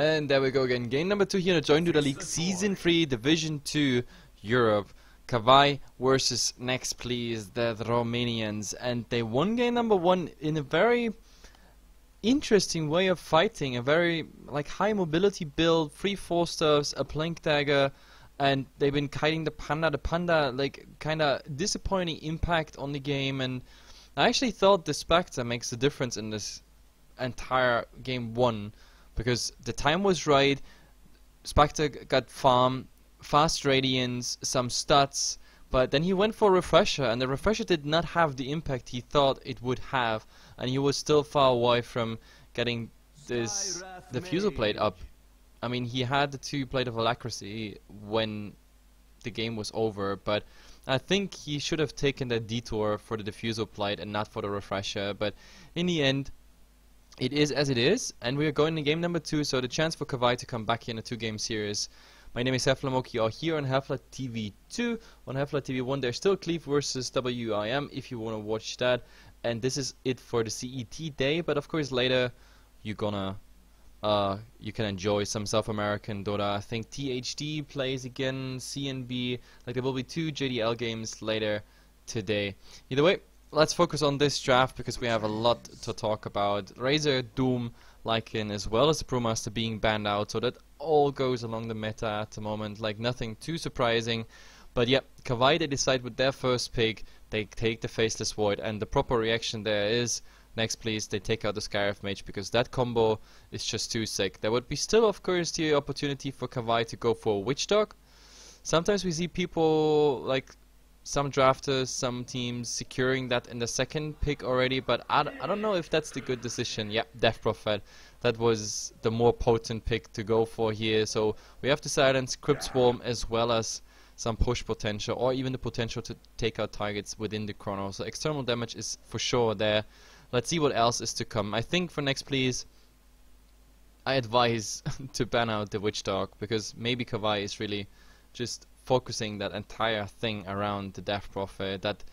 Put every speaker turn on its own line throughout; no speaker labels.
And there we go again. Game number 2 here in the Join Dota League Season 3 Division 2 Europe. Kawaii versus neXt, please, the Romanians. And they won game number 1 in a very interesting way of fighting. A very like high mobility build, 3 4-stars, a plank dagger. And they've been kiting the Panda. The Panda, like, kinda disappointing impact on the game. And I actually thought the Spectre makes the difference in this entire game 1. Because the time was right, Spectre got farm, fast radiance, some stats, but then he went for a refresher, and the refresher did not have the impact he thought it would have, and he was still far away from getting this diffusal plate up. I mean, he had the 2 plate of accuracy when the game was over, but I think he should have taken the detour for the diffusal plate and not for the refresher, but in the end, it is as it is, and we are going to game number 2, so the chance for Kawaii to come back here in a 2-game series. My name is HeflaTV. You are here on HeflaTV 2. On HeflaTV 1, there's still Cleve versus WIM if you want to watch that. And this is it for the CET day, but of course later you can enjoy some South American Dota. I think THD plays again, CNB. Like there will be 2 jDL games later today. Either way, let's focus on this draft because we have a lot to talk about. Razor, Doom, Lycan, as well as the Brewmaster being banned out, so that all goes along the meta at the moment, like nothing too surprising. But yeah, Kawaii, they decide with their first pick, they take the Faceless Void, and the proper reaction there is, neXt please, they take out the Scarif Mage, because that combo is just too sick. There would be still, of course, the opportunity for Kawaii to go for a Witch Dog. Sometimes we see people, like some drafters, some teams securing that in the second pick already, but I don't know if that's the good decision. Yeah, Death Prophet, that was the more potent pick to go for here, so we have to silence Crypt Swarm as well as some push potential, or even the potential to take out targets within the chrono, so external damage is for sure there. Let's see what else is to come. I think for neXt please, I advise to ban out the Witch Dog, because maybe Kawaii is really just focusing that entire thing around the Death Prophet. That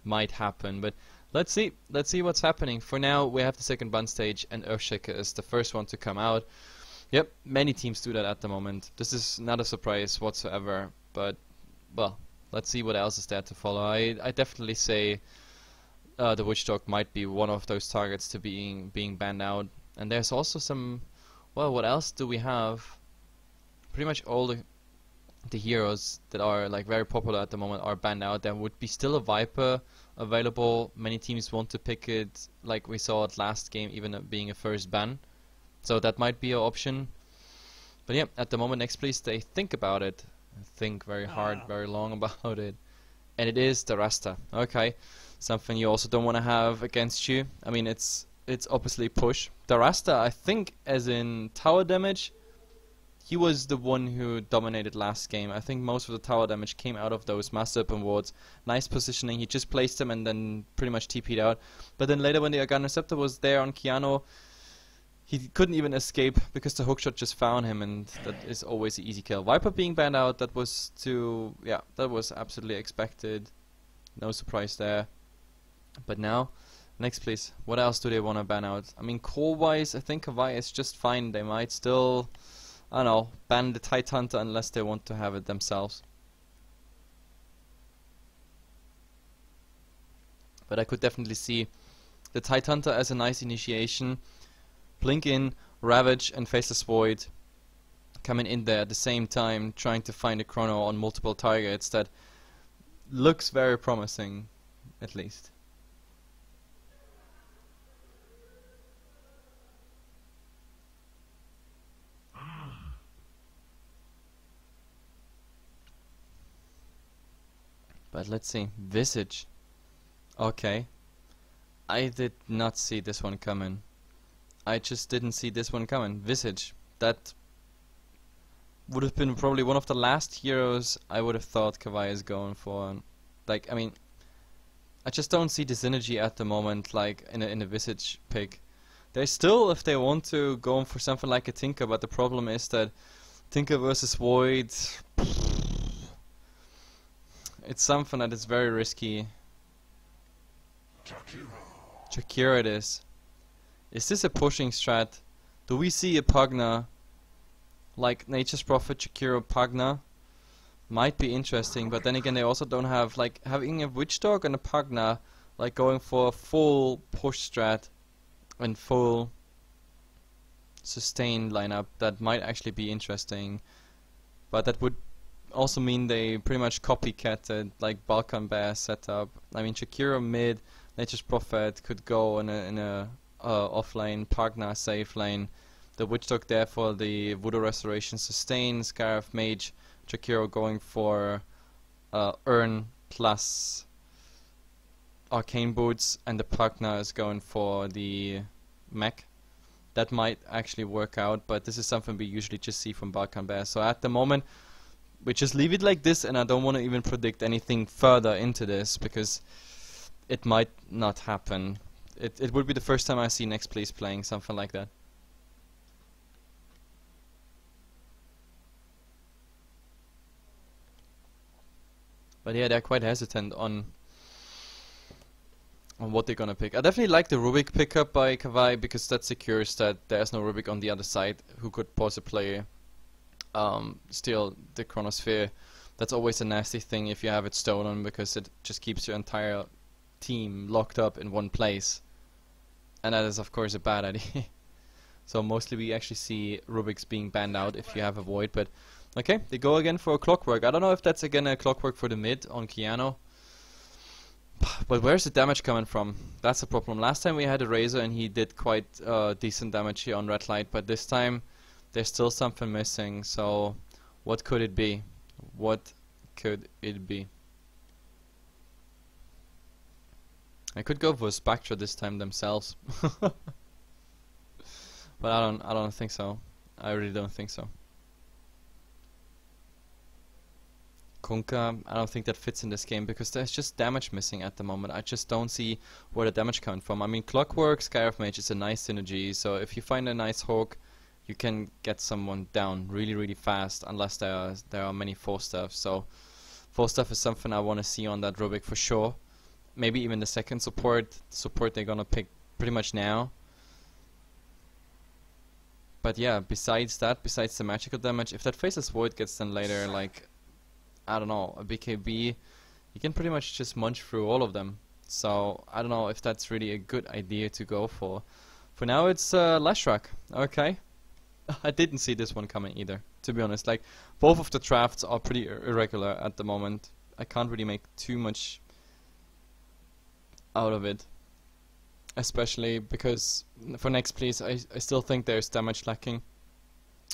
might happen, but let's see what's happening. For now, we have the second ban stage, and Earthshaker is the first one to come out. Yep, many teams do that at the moment. This is not a surprise whatsoever, but well, let's see what else is there to follow. I definitely say the Witch Dog might be one of those targets to being banned out. And there's also some, well, what else do we have? Pretty much all the heroes that are like very popular at the moment are banned out. There would be still a Viper available. Many teams want to pick it, like we saw at last game, even being a first ban. So that might be an option. But yeah, at the moment, neXt please, they think about it. Think very hard, very long about it. And it is the Rasta. Okay, something you also don't want to have against you. I mean, it's obviously push. The Rasta, I think, as in tower damage, he was the one who dominated last game. I think most of the tower damage came out of those Master Open wards. Nice positioning, he just placed them and then pretty much TP'd out. But then later when the Argano Scepter was there on Keanu, he couldn't even escape because the hookshot just found him, and that is always an easy kill. Viper being banned out, that was that was absolutely expected. No surprise there. But now, neXt please, what else do they want to ban out? I mean, core-wise, I think Kawaii is just fine. They might still, I don't know, ban the Tide Hunter unless they want to have it themselves. But I could definitely see the Tide Hunter as a nice initiation. Blink in, Ravage and Faceless Void coming in there at the same time, trying to find a chrono on multiple targets. That looks very promising, at least. But let's see. Visage. Okay. I did not see this one coming. I just didn't see this one coming. Visage. That would have been probably one of the last heroes I would have thought Kawaii is going for. Like, I mean, I just don't see the synergy at the moment, like, in a Visage pick. They still, if they want to, go for something like a Tinker, but the problem is that Tinker versus Void, it's something that is very risky. Shakira it is. Is this a pushing strat? Do we see a Pugna like Nature's Prophet, Shakiro, Pagna might be interesting, but then again they also don't have, like, having a Witch Dog and a Pagna, like going for a full push strat and full sustain lineup, that might actually be interesting, but that would also mean they pretty much copycatted like Balkan Bear setup. I mean, Shakiro mid, Nature's Prophet could go in a off lane, Pagna safe lane, the Witch Dog there for the Voodoo Restoration sustain, Scarif Mage, Shakiro going for Urn plus Arcane Boots, and the Pagna is going for the mech. That might actually work out, but this is something we usually just see from Balkan Bear. So at the moment, we just leave it like this, and I don't want to even predict anything further into this, because it might not happen. It would be the first time I see neXt Please playing something like that. But yeah, they're quite hesitant on what they're gonna pick. I definitely like the Rubik pickup by Kawaii, because that secures that there's no Rubik on the other side who could possibly steal the Chronosphere. That's always a nasty thing if you have it stolen, because it just keeps your entire team locked up in one place, and that is of course a bad idea. So mostly we actually see Rubiks being banned out if you have a Void, but okay, they go again for a Clockwork. I don't know if that's again a Clockwork for the mid on Keanu. But where's the damage coming from? That's the problem. Last time we had a Razor and he did quite decent damage here on Red Light, but this time there's still something missing. So what could it be? What could it be? I could go for Spectra this time themselves. But I don't think so. I really don't think so. Kunkka, I don't think that fits in this game, because there's just damage missing at the moment. I just don't see where the damage coming from. I mean, Clockwork, Scarif Mage is a nice synergy, so if you find a nice hook, you can get someone down really, really fast, unless there are many 4-stuffs. So 4-stuff is something I want to see on that Rubik for sure. Maybe even the second support they're gonna pick pretty much now. But yeah, besides that, besides the magical damage, if that Faceless Void gets done later, like, I don't know, a BKB, you can pretty much just munch through all of them. So I don't know if that's really a good idea to go for. For now it's Leshrac. Okay. I didn't see this one coming either, to be honest. Like, both of the drafts are pretty irregular at the moment. I can't really make too much out of it. Especially because for neXt Please, I still think there's damage lacking.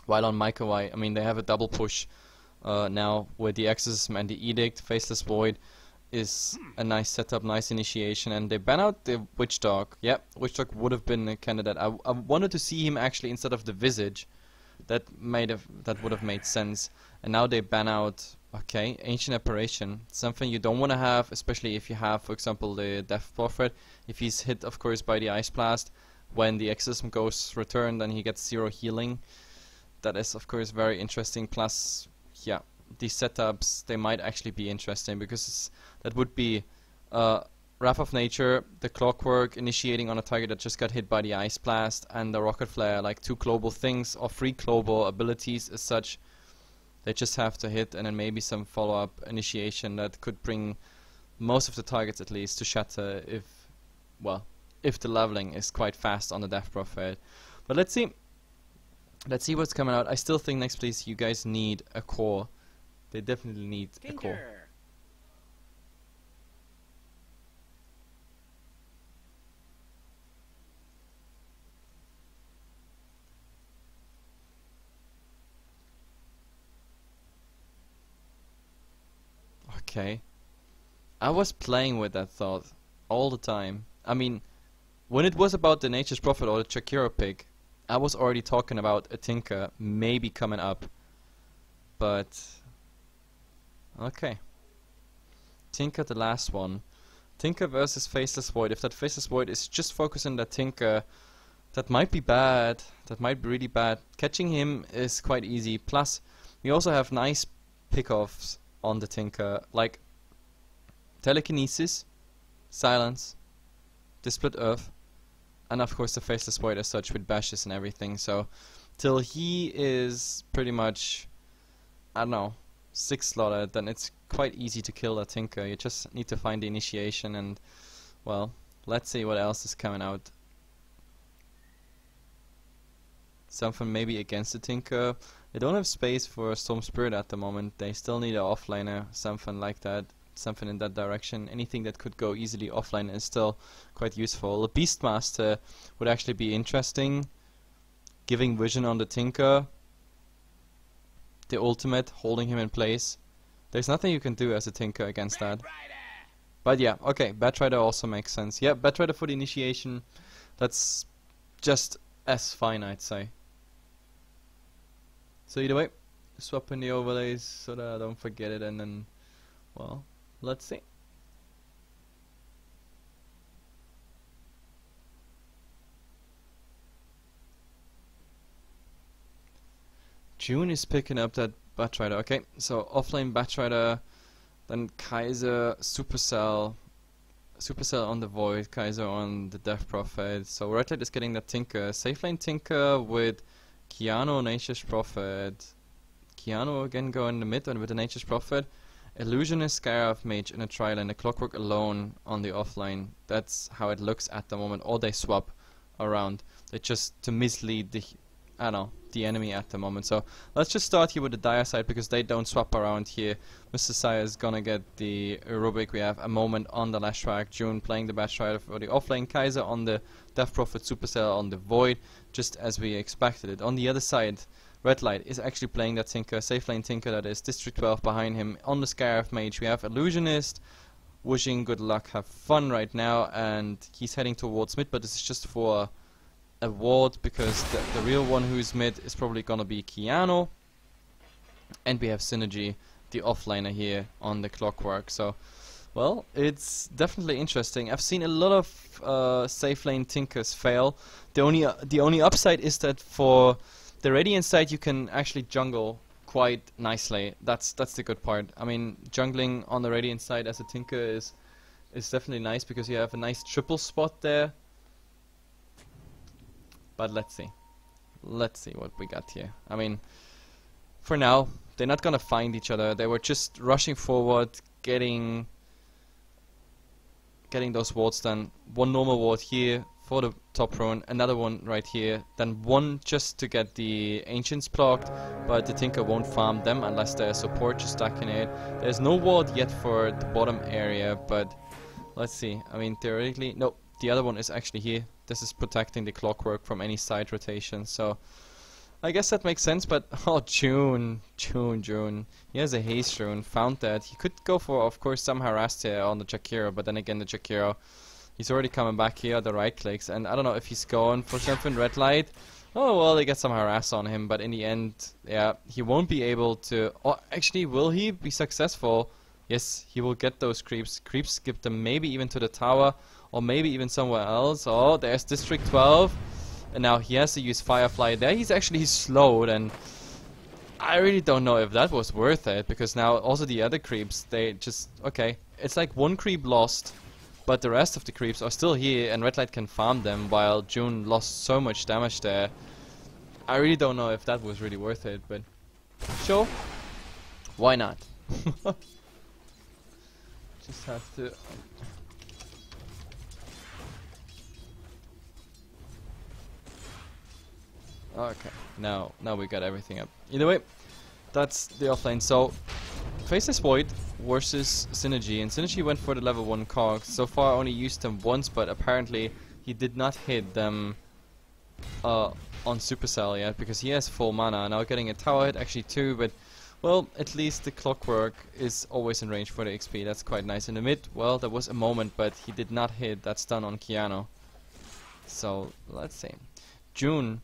While on Kawaii, I mean, they have a double push now with the Exorcism and the Edict. Faceless Void is a nice setup, nice initiation, and they ban out the Witch Dog. Yep, Witch Dog would have been a candidate. I wanted to see him actually instead of the Visage. That would have made sense. And now they ban out, okay, Ancient Apparition. Something you don't want to have, especially if you have, for example, the Death Prophet. If he's hit, of course, by the Ice Blast, when the Exorcism goes return, then he gets 0 healing. That is, of course, very interesting. Plus, yeah, these setups, they might actually be interesting, because that would be Wrath of Nature, the Clockwork initiating on a target that just got hit by the Ice Blast, and the Rocket Flare, like 2 global things, or 3 global abilities as such. They just have to hit, and then maybe some follow-up initiation that could bring most of the targets at least to shatter if the leveling is quite fast on the Death Prophet. But let's see. Let's see what's coming out. I still think neXt Please, you guys need a core. They definitely need a core. Okay. I was playing with that thought all the time. I mean, when it was about the Nature's Prophet or the Shakira pick, I was already talking about a Tinker maybe coming up. But okay. Tinker, the last one. Tinker versus Faceless Void. If that Faceless Void is just focusing that Tinker, that might be bad. That might be really bad. Catching him is quite easy. Plus, we also have nice pickoffs on the Tinker, like Telekinesis, Silence, the Split Earth, and of course the Faceless Void as such with bashes and everything. So till he is pretty much, I don't know, 6 slotted, then it's quite easy to kill a Tinker. You just need to find the initiation and, well, let's see what else is coming out. Something maybe against the Tinker. They don't have space for a Storm Spirit at the moment. They still need an offlaner, something like that, something in that direction. Anything that could go easily offline is still quite useful. A Beastmaster would actually be interesting, giving vision on the Tinker. The ultimate, holding him in place. There's nothing you can do as a Tinker against that. But yeah, okay, Batrider also makes sense. Yeah, Batrider for the initiation. That's just as fine, I'd say. So either way, swap in the overlays so that I don't forget it, and then, well, let's see. June is picking up that Batrider. Okay, so offlane Batrider, then Kaiser, Supercell on the Void, Kaiser on the Death Prophet. So Red Light is getting that Tinker. Safe lane Tinker with Keanu, Nature's Prophet. Keanu again going in the mid and with the Nature's Prophet. Illusionist, Scarab Mage in a trial and a Clockwork alone on the offline. That's how it looks at the moment. Or they swap around. They just to mislead the, I don't know, the enemy at the moment. So let's just start here with the Dire side because they don't swap around here. Mr. Sire is gonna get the aerobic. We have a moment on the Lash Track. June playing the Batrider for the offlane. Kaiser on the Death Prophet, Supercell on the Void, just as we expected it. On the other side, Red Light is actually playing that Tinker, safe lane Tinker, that is District 12 behind him. On the Scarab Mage we have Illusionist, wishing good luck, have fun right now, and he's heading towards mid, but this is just for a ward because the real one who's mid is probably gonna be Keanu. And we have Synergy, the offlaner here on the Clockwork. So, well, it's definitely interesting. I've seen a lot of safe lane Tinkers fail. The only upside is that for the Radiant side you can actually jungle quite nicely. That's the good part. I mean, jungling on the Radiant side as a Tinker is definitely nice because you have a nice triple spot there. But let's see what we got here. I mean, for now they're not gonna find each other. They were just rushing forward, getting those wards done. One normal ward here for the top rune, another one right here, then one just to get the ancients blocked, but the Tinker won't farm them unless there's support just stacking it. There's no ward yet for the bottom area, but let's see. I mean, theoretically, no, the other one is actually here. This is protecting the Clockwork from any side rotation, so I guess that makes sense. But oh, June. He has a haste rune, found that. He could go for, of course, some harass here on the Jakiro, but then again the Jakiro, he's already coming back here, the right clicks, and I don't know if he's going for something. Red Light, oh well, they get some harass on him, but in the end, yeah, he won't be able to, oh, actually, will he be successful? Yes, he will get those creeps. Creeps skip them maybe even to the tower, or maybe even somewhere else. Oh, there's District 12. And now he has to use Firefly there. He's actually slowed, and I really don't know if that was worth it, because now also the other creeps, they just, okay, it's like one creep lost, but the rest of the creeps are still here, and Red Light can farm them, while June lost so much damage there. I really don't know if that was really worth it, but sure, why not? Just have to... Okay, now we got everything up. Either way, that's the offlane. So, Faceless Void versus Synergy, and Synergy went for the level 1 cog. So far only used them once, but apparently he did not hit them on Supercell yet, because he has full mana. Now getting a tower hit, actually 2, but well, at least the Clockwork is always in range for the XP. That's quite nice. In the mid, well, there was a moment, but he did not hit that stun on Keanu. So, let's see. June.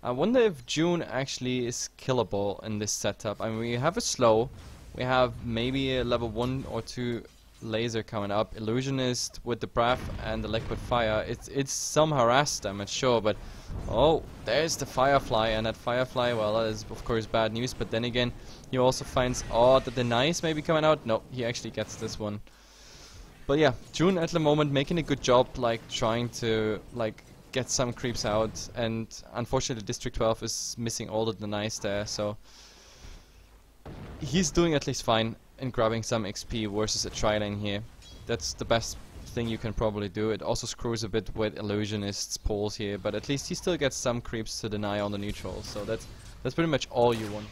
I wonder if June actually is killable in this setup. I mean, we have a slow, we have maybe a level 1 or 2 laser coming up, Illusionist with the breath and the liquid fire. It's some harass damage, sure, but oh, there's the Firefly, and that Firefly, well, that is of course bad news, but then again, he also finds, oh, the denies maybe coming out. No, he actually gets this one. But yeah, June at the moment making a good job, like trying to like get some creeps out, and unfortunately District 12 is missing all the denies there, so he's doing at least fine in grabbing some XP versus a tri-lane here. That's the best thing you can probably do. It also screws a bit with Illusionist's pulls here, but at least he still gets some creeps to deny on the neutral, so that's pretty much all you want.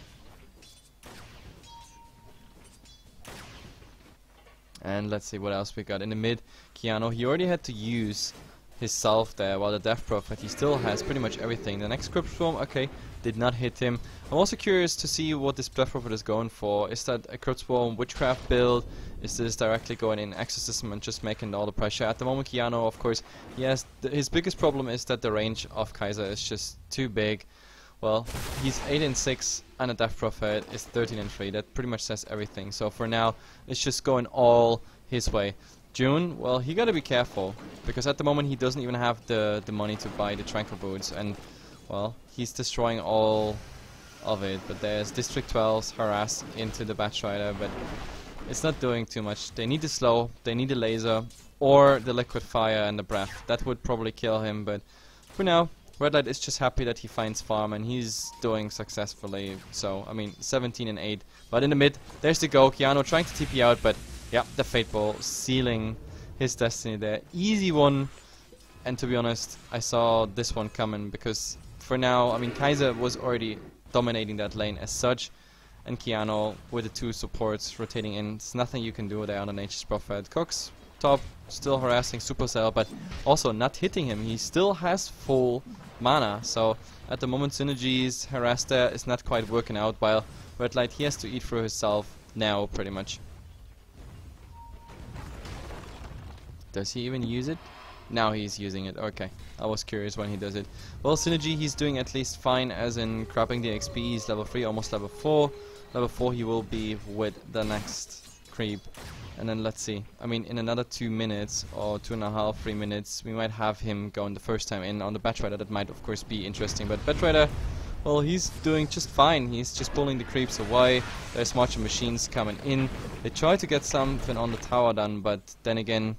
And let's see what else we got. In the mid, Keanu, he already had to use his self there, while the Death Prophet, he still has pretty much everything. The next Crypt Swarm, okay, did not hit him. I'm also curious to see what this Death Prophet is going for. Is that a Crypt Swarm Witchcraft build? Is this directly going in Exorcism and just making all the pressure? At the moment, Keanu, of course, yes, his biggest problem is that the range of Kaiser is just too big. Well, he's 8 and 6, and a Death Prophet is 13 and 3. That pretty much says everything. So for now, it's just going all his way. June, well, he gotta be careful, because at the moment he doesn't even have the money to buy the Tranquil Boots, and well, he's destroying all of it. But there's District 12's harass into the Batrider, but it's not doing too much. They need the slow, they need the laser, or the liquid fire and the breath. That would probably kill him, but for now, Red Light is just happy that he finds farm, and he's doing successfully. So, I mean, 17 and 8. But in the mid, there's the go. Keanu trying to TP out, but yeah, the Fate Ball sealing his destiny there. Easy one. And to be honest, I saw this one coming, because for now, I mean, Kaiser was already dominating that lane as such. And Keanu with the two supports rotating in. It's nothing you can do there on the Nature's Prophet. Cox, top, still harassing Supercell, but also not hitting him. He still has full mana. So at the moment, Synergy's harass there is not quite working out, while Red Light, he has to eat through himself now, pretty much. Does he even use it? Now he's using it. Okay, I was curious when he does it. Well, Synergy, he's doing at least fine, as in grabbing the XP. He's level 3, almost level 4. Level 4 he will be with the next creep. And then let's see. I mean, in another 2 minutes, or 2.5, 3 minutes, we might have him going the first time in on the Batrider. That might, of course, be interesting. But Batrider, well, he's doing just fine. He's just pulling the creeps away. There's marching machines coming in. They try to get something on the tower done, but then again,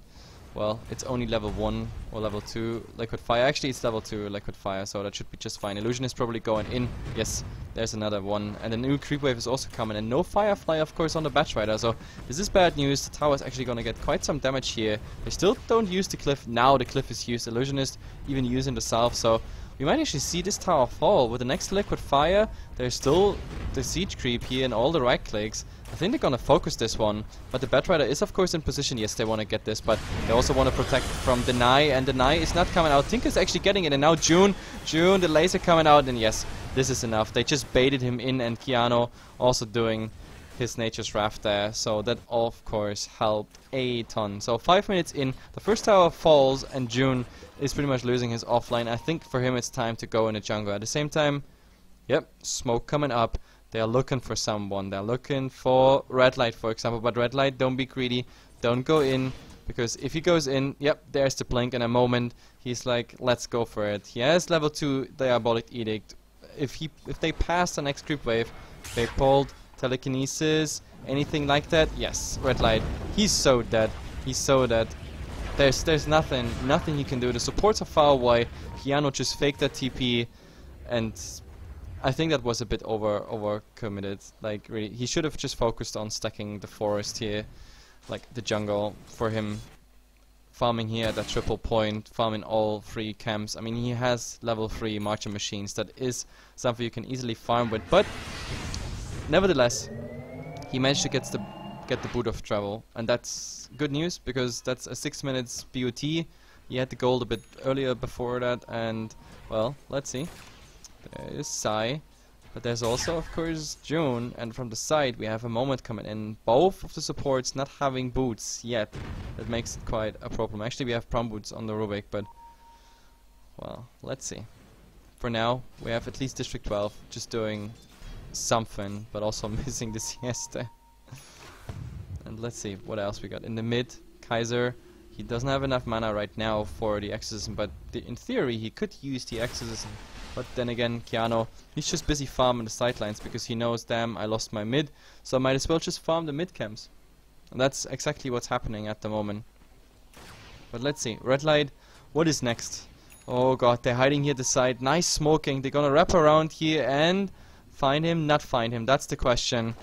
well, it's only level 1 or level 2 liquid fire. Actually, it's level 2 liquid fire, so that should be just fine. Illusion is probably going in. Yes, there's another one. And the new creep wave is also coming. And no Firefly, of course, on the Batrider. So this is bad news. The tower is actually going to get quite some damage here. They still don't use the cliff. Now the cliff is used. Illusionist even using the salve. So we might actually see this tower fall. With the next liquid fire, there's still the siege creep here and all the right clicks. I think they're gonna focus this one, but the Batrider is of course in position. Yes, they want to get this, but they also want to protect from Deny, and Deny is not coming out. Tinker's actually getting it, and now June, the laser coming out, and yes, this is enough. They just baited him in, and Keanu also doing his Nature's Wrath there, so that of course helped a ton. So 5 minutes in, the first tower falls, and June is pretty much losing his offline. I think for him it's time to go in the jungle. At the same time, yep, smoke coming up. They are looking for someone. They're looking for Red Light, for example. But Red Light, don't be greedy. Don't go in. Because if he goes in, yep, there's the blink. In a moment, he's like, let's go for it. He has level 2 Diabolic Edict. If they pass the next creep wave, they pulled telekinesis, anything like that, yes, Red Light. He's so dead. He's so dead. There's nothing he can do. The supports are far away. Keanu just faked that TP, and I think that was a bit over committed. Like, really, he should have just focused on stacking the forest here, like the jungle, for him farming here at that triple point, farming all 3 camps. I mean, he has level 3 marching machines. That is something you can easily farm with, but nevertheless, he managed to get the boot of travel, and that's good news, because that's a 6 minutes BOT. He had the gold a bit earlier before that, and well, let's see. There is Sai, but there's also, of course, June, and from the side we have a moment coming in. Both of the supports not having boots yet. That makes it quite a problem. Actually, we have prom boots on the Rubik, but well, let's see. For now, we have at least District 12 just doing something, but also missing the siesta. And let's see what else we got in the mid. Kaiser, he doesn't have enough mana right now for the Exorcism, but in theory he could use the Exorcism. But then again, Keanu, he's just busy farming the sidelines, because he knows, damn, I lost my mid, so I might as well just farm the mid camps. And that's exactly what's happening at the moment. But let's see, Red Light, what is next? Oh god, they're hiding here at the side. Nice smoking. They're gonna wrap around here and find him, not find him. That's the question.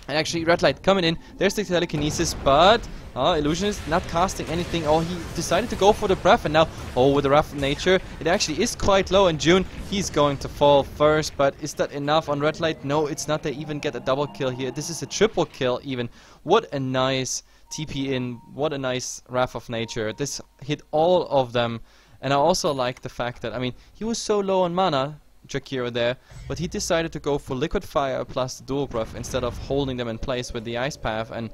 And actually, red light coming in. There's the telekinesis, but Illusionist not casting anything. Oh, he decided to go for the breath, and now, oh, with the wrath of nature, it actually is quite low. And June, he's going to fall first, but is that enough on red light? No, it's not. They even get a double kill here. This is a triple kill even. What a nice TP in. What a nice wrath of nature. This hit all of them. And I also like the fact that, I mean, he was so low on mana, Jakiro there, but he decided to go for Liquid Fire plus the dual breath instead of holding them in place with the Ice Path, and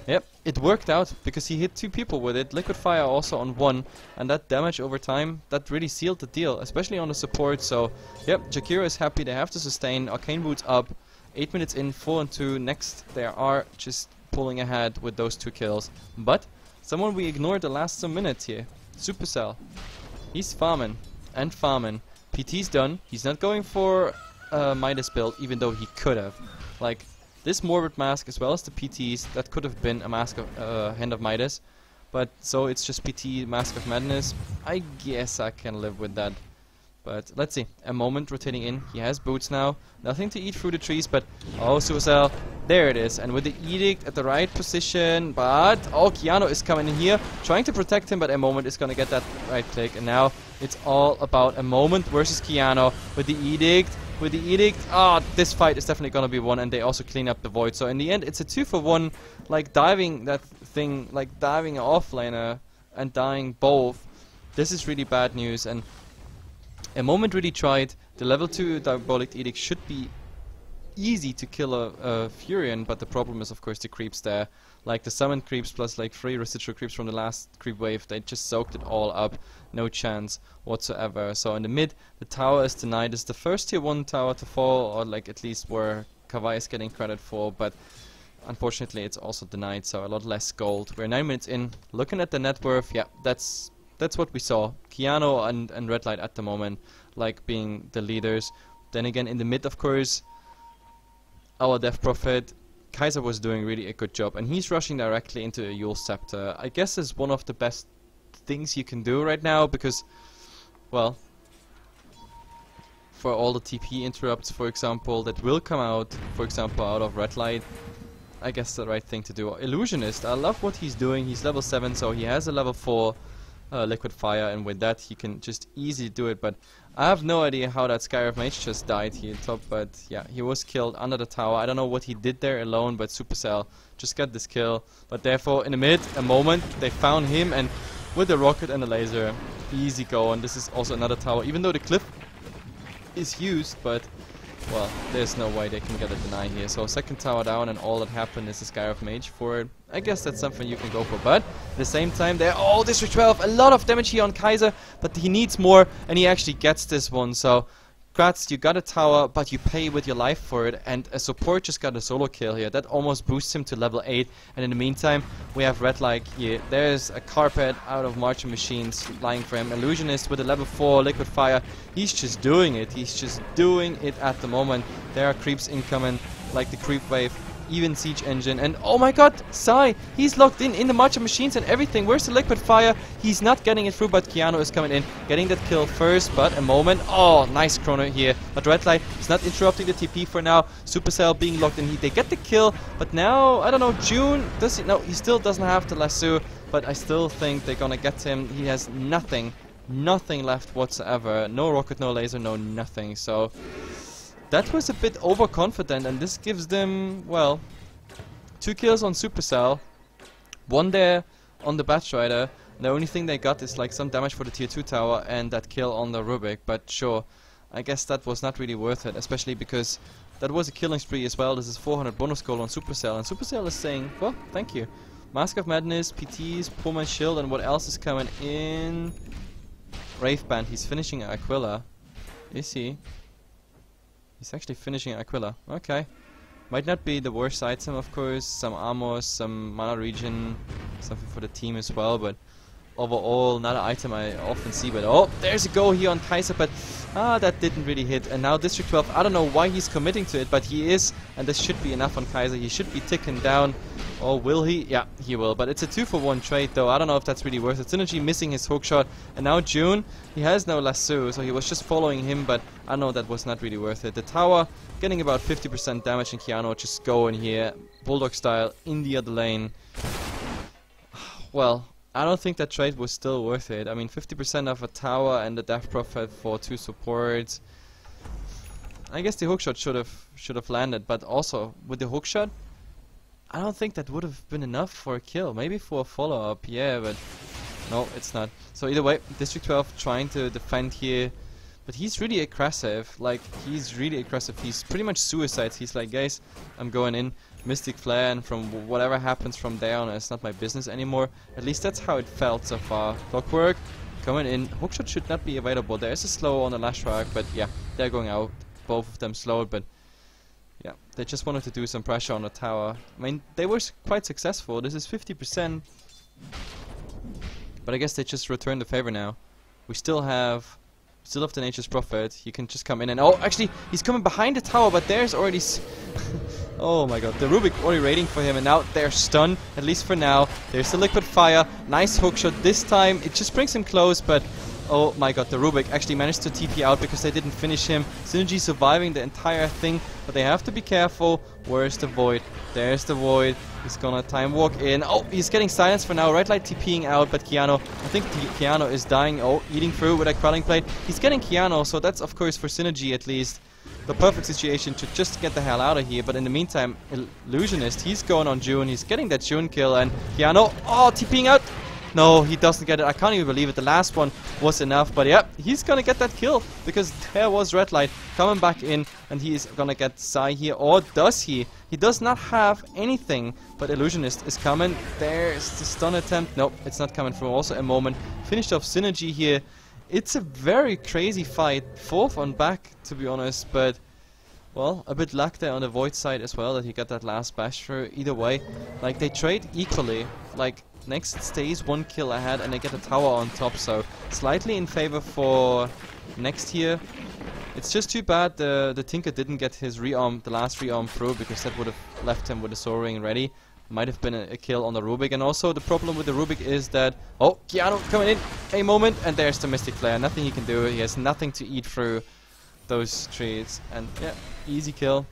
yep, it worked out because he hit 2 people with it. Liquid Fire also on 1, and that damage over time, that really sealed the deal, especially on the support. So yep, Jakiro is happy. They have to sustain. Arcane Boots up, 8 minutes in, 4-2. Next, they are just pulling ahead with those 2 kills, but someone we ignored the last some minutes here, Supercell. He's farming and farming. PT's done. He's not going for Midas build, even though he could have. Like, this Morbid Mask as well as the PTs, that could have been a Mask of Hand of Midas. But, so it's just PT, Mask of Madness. I guess I can live with that. But, let's see. A moment rotating in. He has boots now. Nothing to eat through the trees, but, oh, Supercell. There it is. And with the Edict at the right position, but, oh, Keanu is coming in here, trying to protect him, but a moment is going to get that right click. And now, it's all about a moment versus Keanu with the Edict. With the Edict, this fight is definitely gonna be won, and they also clean up the Void. So in the end, it's a 2-for-1, like diving that thing, like diving an offlaner and dying both. This is really bad news, and a moment really tried. The level 2 Diabolic Edict should be easy to kill a Furion, but the problem is of course the creeps there. Like the summoned creeps plus like 3 residual creeps from the last creep wave, they just soaked it all up. No chance whatsoever. So in the mid, the tower is denied. It's the first tier 1 tower to fall, or like at least where Kawaii is getting credit for, but unfortunately it's also denied, so a lot less gold. We're 9 minutes in, looking at the net worth, yeah, that's what we saw. Keanu and Red Light at the moment, like being the leaders. Then again in the mid, of course, our Death Prophet, Kaiser was doing really a good job, and he's rushing directly into a Yule Scepter. I guess is one of the best things you can do right now, because, well, for all the TP interrupts, for example, that will come out, for example, out of Red Light, I guess the right thing to do. Illusionist, I love what he's doing. He's level 7, so he has a level 4 Liquid Fire, and with that he can just easily do it, but I have no idea how that Skyriff Mage just died here top, but yeah, he was killed under the tower. I don't know what he did there alone, but Supercell just got this kill. But therefore, in the mid, a moment, they found him, and with the rocket and the laser, easy go, and this is also another tower, even though the cliff is used, but, well, there's no way they can get a deny here. So second tower down, and all that happened is the Skyriff Mage for it. I guess that's something you can go for, but at the same time there, oh, District 12, a lot of damage here on Kaiser, but he needs more, and he actually gets this one. So Kratz, you got a tower, but you pay with your life for it, and a support just got a solo kill here. That almost boosts him to level 8, and in the meantime, we have Red Light here. There's a carpet out of Marching Machines lying for him. Illusionist with a level 4 Liquid Fire. He's just doing it. He's just doing it at the moment. There are creeps incoming, like the creep wave. Even Siege Engine, and oh my god, Sai, he's locked in the Marching Machines and everything. Where's the Liquid Fire? He's not getting it through, but Keanu is coming in, getting that kill first, but a moment. Oh, nice chrono here, but Red Light is not interrupting the TP for now. Supercell being locked in, they get the kill, but now, I don't know, June, does he? No, he still doesn't have the lasso, but I still think they're gonna get him. He has nothing left whatsoever. No rocket, no laser, no nothing, so that was a bit overconfident, and this gives them, well, 2 kills on Supercell, 1 there on the Batrider. The only thing they got is like some damage for the tier 2 tower and that kill on the Rubik, but sure, I guess that was not really worth it, especially because that was a killing spree as well. This is 400 bonus gold on Supercell, and Supercell is saying, well, thank you. Mask of Madness, PTs, Pullman Shield, and what else is coming in? Wraveband, he's finishing Aquila. Is he? He's actually finishing Aquila. Okay. Might not be the worst item, of course. Some armor, some mana regen, something for the team as well, but overall, not an item I often see. But oh, there's a go here on Kaiser, but that didn't really hit. And now District 12, I don't know why he's committing to it, but he is, and this should be enough on Kaiser. He should be ticking down. Oh, will he? Yeah, he will. But it's a 2-for-1 trade, though. I don't know if that's really worth it. Synergy missing his hookshot. And now June, he has no lasso, so he was just following him. But I know that was not really worth it. The tower getting about 50% damage, and Keanu just going here, Bulldog style, in the other lane. Well, I don't think that trade was still worth it. I mean, 50% of a tower and the death profit for 2 supports. I guess the hookshot should have landed, but also with the hookshot, I don't think that would have been enough for a kill. Maybe for a follow-up, yeah, but no, it's not. So either way, District 12 trying to defend here, but he's really aggressive. Like, he's really aggressive. He's pretty much suicides. He's like, guys, I'm going in. Mystic Flare, and from whatever happens from there on, it's not my business anymore. At least that's how it felt so far. Clockwork coming in. Hookshot should not be available. There is a slow on the Lashrock, but yeah, they're going out. Both of them slowed, but yeah, they just wanted to do some pressure on the tower. I mean, they were quite successful. This is 50%, but I guess they just returned the favor now. We still have the Nature's Prophet. He can just come in and actually, he's coming behind the tower, but there's already. Oh my god, the Rubik already raiding for him, and now they're stunned, at least for now. There's the Liquid Fire, nice hookshot this time. It just brings him close, but oh my god, the Rubik actually managed to TP out because they didn't finish him. Synergy surviving the entire thing, but they have to be careful. Where's the Void? There's the Void. He's gonna time walk in. Oh, he's getting silenced for now. Red light TPing out, but Keanu, I think Keanu is dying. Oh, eating through with a Quelling Plate. He's getting Keanu, so that's of course for Synergy at least the perfect situation to just get the hell out of here. But in the meantime, Illusionist, he's going on June. He's getting that June kill, and Keanu, oh, TPing out. No, he doesn't get it. I can't even believe it. The last one was enough. But yeah, he's gonna get that kill because there was Red Light coming back in, and he is gonna get Psy here. Or does he? He does not have anything, but Illusionist is coming. There's the stun attempt. Nope, it's not coming through. Also a moment. Finished off Synergy here. It's a very crazy fight. 4th on back, to be honest, but well, a bit luck there on the Void side as well that he got that last bash through. Either way, like, they trade equally. Like, neXt stays 1 kill ahead and they get a tower on top, so slightly in favor for neXt here. It's just too bad the Tinker didn't get his rearm, the last rearm through, because that would have left him with a Soul Ring ready. Might have been a kill on the Rubik, and also the problem with the Rubik is that, oh, Keanu coming in, a moment, and there's the Mystic Flare. Nothing he can do. He has nothing to eat through those trees, and yeah, easy kill.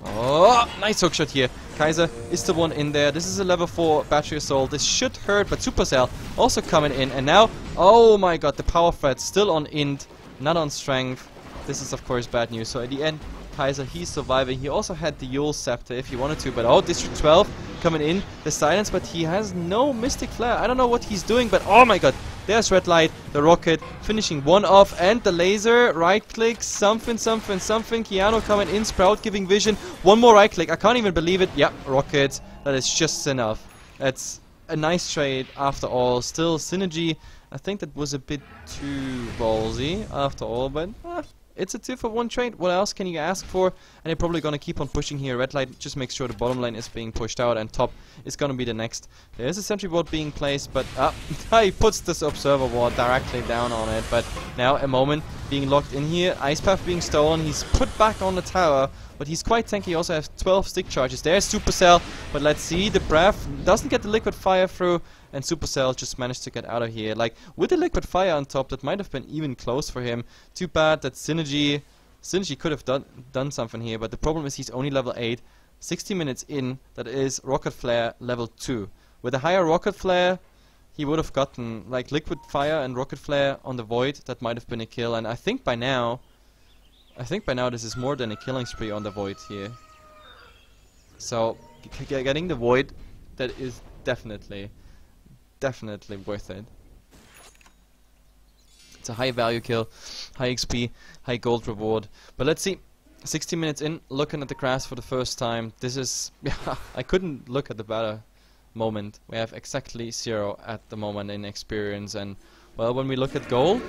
Oh, nice hookshot here. Kaiser is the one in there. This is a level 4 Battery Assault. This should hurt, but Supercell also coming in, and now, oh my god, the power threat still on int, not on strength. This is of course bad news. So at the end, Kaiser, he's surviving. He also had the Yule Scepter if he wanted to, but oh, District 12 coming in, the silence, but he has no Mystic Flare. I don't know what he's doing, but oh my god, there's Red Light, the Rocket, finishing one off, and the Laser, right click, something. Keanu coming in, Sprout giving vision, one more right click, I can't even believe it. Yeah, Rocket, that is just enough. That's a nice trade after all. Still, Synergy, I think that was a bit too ballsy after all, but it's a 2-for-1 trade. What else can you ask for? And they're probably gonna keep on pushing here. Red Light just makes sure the bottom lane is being pushed out, and top is gonna be the next. There's a sentry ward being placed, but he puts this observer ward directly down on it. But now a moment being locked in here. Ice Path being stolen. He's put back on the tower, but he's quite tanky. He also has 12 stick charges. There's Supercell, but let's see. The Breath doesn't get the Liquid Fire through, and Supercell just managed to get out of here. Like, with the Liquid Fire on top, that might have been even close for him. Too bad that Synergy could have done something here, but the problem is he's only level 8. 60 minutes in, that is Rocket Flare level 2. With a higher Rocket Flare, he would have gotten, like, Liquid Fire and Rocket Flare on the Void. That might have been a kill, and I think by now this is more than a killing spree on the Void here. So, getting the Void, that is definitely worth it. It's a high value kill, high XP, high gold reward. But let's see, 60 minutes in, looking at the grass for the first time. This is, I couldn't look at the better moment. We have exactly 0 at the moment in experience, and well, when we look at gold,